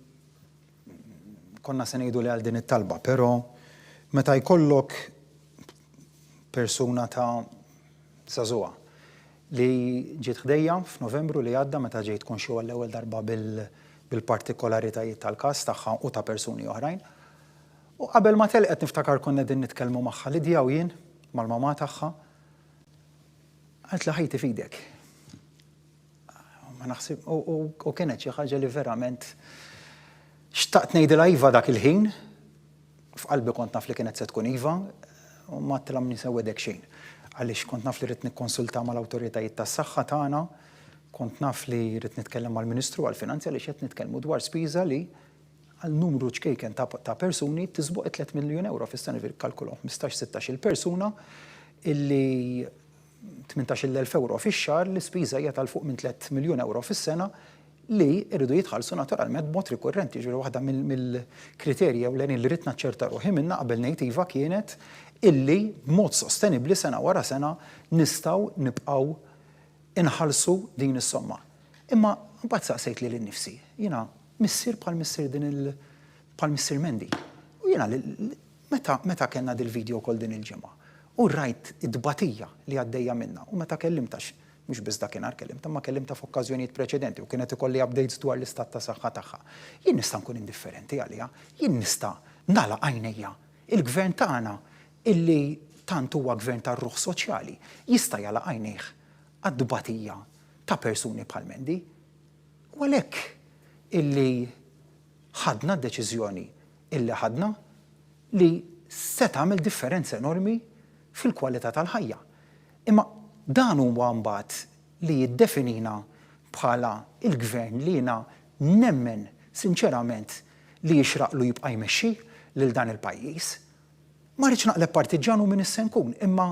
konna se ngħidu li għal din it-talba, però meta jkollok persuna ta' żagħżugħa li ġiet ħdejja f'Novembru li għadda meta ġejt konxju għall-ewwel darba bil-partikolaritajiet tal-każ tagħha u ta' persuni oħrajn. U qabel ma telqet niftakar konna din nitkellmu magħha Lidja u jien mal-mama tagħha. Għalt li ħajti fidek. Ma naħsib u kienet xi ħaġa li verament xtaqt ngħidilha iva dak il-ħin, f'qalbi kont naf li kienet se tkun iva, u ma tlamni sewwedek xejn. Għaliex kont naf li rid nikkonsulta mal-awtoritajiet tas-saħħa tagħna, kont naf li rid nitkellem mal-Ministru għall-Finanzi għaliex qed nitkellmu dwar spiża li għal numru ċkejken ta' persuni tisbuq 3 miljun euro fis-sena kalkulu 15-16 persuna illi 18,000 euro fix-xahar l-ispiża hija tal fuq minn 3 miljun euro fis-sena li rridu jitħallsu naturalment b'mod rikurrenti. Ġifieri waħda mill-kriterji ewlenin li rid naċċerta ruħi minnha qabel ngħid iva kienet illi b'mod sostenibbli sena wara sena nistgħu nibqgħu inħallsu din is-somma. Imma mbagħad saqsejt li lin-nifsi, jiena missier bħal missier Mendi. U jiena meta kellna dil-video kol din il-ġimgħa u rajt id-dbatija li għaddejja minnha u meta kellimtax mhux biss dakinhar kellimta, ma kellimta f'okkażjonijiet preċedenti u kienet ikolli updates dwar l-istat ta' saħħa tagħha. Jien nista' nkun indifferenti għaliha, jien nista' nagħlaq għajnejja. Il-gvern tagħna illi tant huwa gvern tar-ruħ soċjali jista' jagħlaq għajnejh għad-dbatija ta' persuni bħal Mendi. U għalhekk illi ħadna d-deċiżjoni illi ħadna li se tagħmel differenza enormi fil-kwalità tal-ħajja. Imma dan huwa mbagħad li jiddefinina bħala il-gvern li jiena nemmen sinċerament li jixraqlu jibqa' jmexxi lil dan il-pajjiż. Ma rridx naqleb partiġan u min issa nkun, imma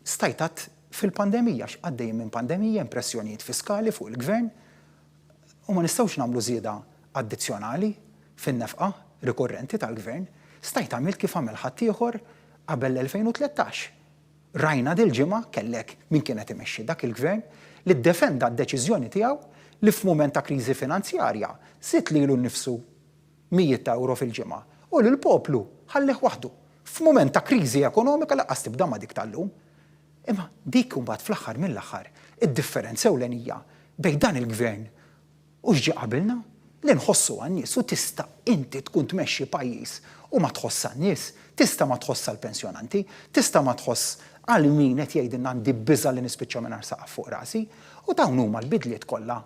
stajtat fil-pandemija x'għaddej minn pandemija, impressjonijiet fiskali fuq il-gvern u ma nistgħux nagħmlu żieda addizzjonali fin-nefqa rikorrenti tal-gvern. Stajt għamilt kif għamel ħadd ieħor qabel l-2013. Rajna dil-ġimgħa kellek min kienet imexxi dak il-gvern li ddefenda d-deċiżjoni tiegħu li f'mument ta' kriżi finanzjarja żied lilu nnifsu 100 euro fil-ġimgħa u lill-poplu ħalleh waħdu. F'mument ta' kriżi ekonomika laqqas tibda ma' dik tal-lum. Imma dik mbagħad fl-aħħar mill-aħħar id-differenza ewlenija bejn dan il-gvern u x'ġie qabilna li nħossu għan-nies u tista' inti tkun tmexxi pajjiż u ma tħoss għan-nies, tista' ma tħoss għall-pensjonanti, tista' ma tħoss għal min qed jgħidilna għandi biża' li nispiċċa mingħajr saqaf fuq rasi, u dawn huma l-bidliet kollha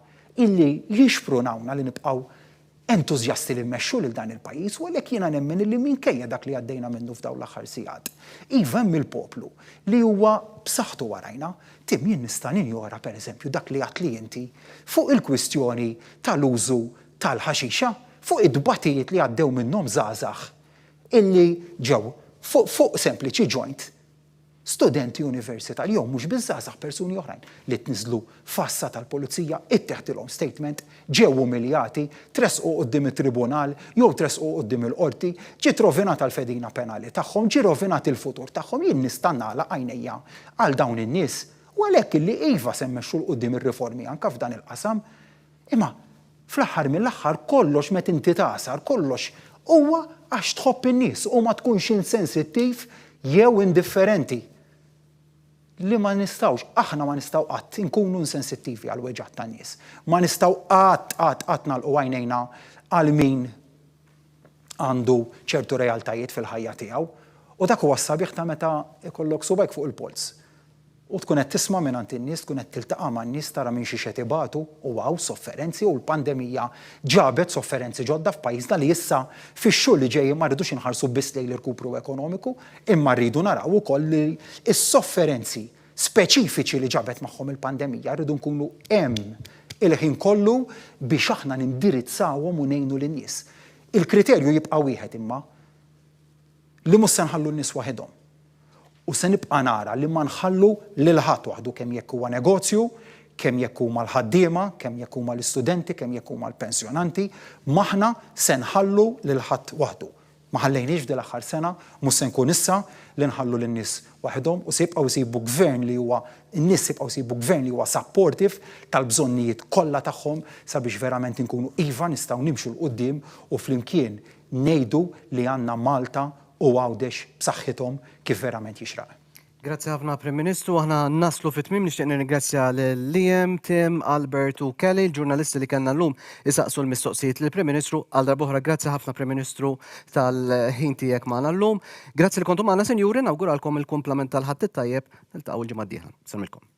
illi jixprunawna li nibqgħu entużjasti li mmexxu lil dan il-pajjiż u għalhekk jiena nemmen li minkejja dak li għaddejna minnu f'dawn l-aħħar sigħat. Iva hemm il-poplu li huwa b'saħħtu warajna, tim jien nista' ninjora pereżempju dak li għad li inti fuq il-kwistjoni tal-użu tal-ħaxixa, fuq id-dbatijiet li għaddew minnhom żgħażagħ illi ġew fuq sempliċi joint studenti universitari jew mhux biż-żgħażagħ persuni oħrajn li tniżlu fassa tal-pulizija ittieħdilhom statement ġew umiljati, tresqu quddiem it-tribunal jew tresqu quddiem il-qorti, ġiet rovinata l-fedina penali tagħhom, ġie rovinat il-futur tagħhom. Jien nista' nagħlaq għajnejja għal dawn in-nies u għalhekk illi iva se mmexxu l quddiem ir-riformi anke f'dan il-qasam. Imma fl-aħħar mill-aħħar kollox meta inti tasar, kollox huwa għax tħobb in-nies u ma tkunx insensittiv jew indifferenti. Li ma nistgħux, aħna ma nistgħu qatt inkunu insensittivi għal weġġat tan-nies. Ma nistgħu qatt nagħlqu għajnejna għal min għandu ċertu realtajiet fil-ħajja tiegħu. U dak huwa s-sabiħ ta' meta ikollok subajk fuq il-pols. U tkun qed tisma' mingħand in-nies, tkun qed tiltaqa' man-nies tara minn xi xed ibatu u hawn sofferenzi u l-pandemija ġabet sofferenzi ġodda f'pajjiżna li issa fix-xhur li ġejjin ma rridux inħarsu biss lejn l-irkupru ekonomiku, imma rridu naraw ukoll li s-sofferenzi speċifiċi li ġabet magħhom il-pandemija rridu nkunu hemm il-ħin kollu biex aħna nindirizzawhom u ngħinu lin-nies. Il-kriterju jibqa' wieħed imma li mhux se nħallu n-nies waħedhom. U se nibqa' nara li ma nħallu lil ħadd waħdu kemm jekk huwa negozju, kemm jekk huma l-ħaddiema, kemm jekk huma l-istudenti, kemm jekk huma l-pensjonanti, maħna se nħallu lil ħadd waħdu. Ma ħallejniex f'din l-aħħar sena, mhux se nkun issa li nħallu lin-nies waħedhom u se jibqgħu jsibu gvern li huwa n-nies jibqgħu jsibu gvern li huwa supportive tal-bżonnijiet kollha tagħhom sabiex verament inkunu iva nistgħu nimxu l quddiem u flimkien ngħidu li għandna Malta u għawdex b'saħħithom kif verament jixraq. Grazzi ħafna Prim Ministru, aħna naslu fit-tmim nixtieq nirringrazzja lil-Liam, Tim, Albert u Kelly, l-ġurnalisti li kellna llum isaqsu l-mistoqsijiet lill-Prim Ministru. Għal darb'oħra grazzi ħafna Prim Ministru tal-ħin tiegħek magħna llum. Grazzi li kontu magħna, Sinjuri, nawguralkom il-kumplament tal-ħadd it-tajjeb niltaqgħu l-ġimgħa d-dieħla. Salmilkom.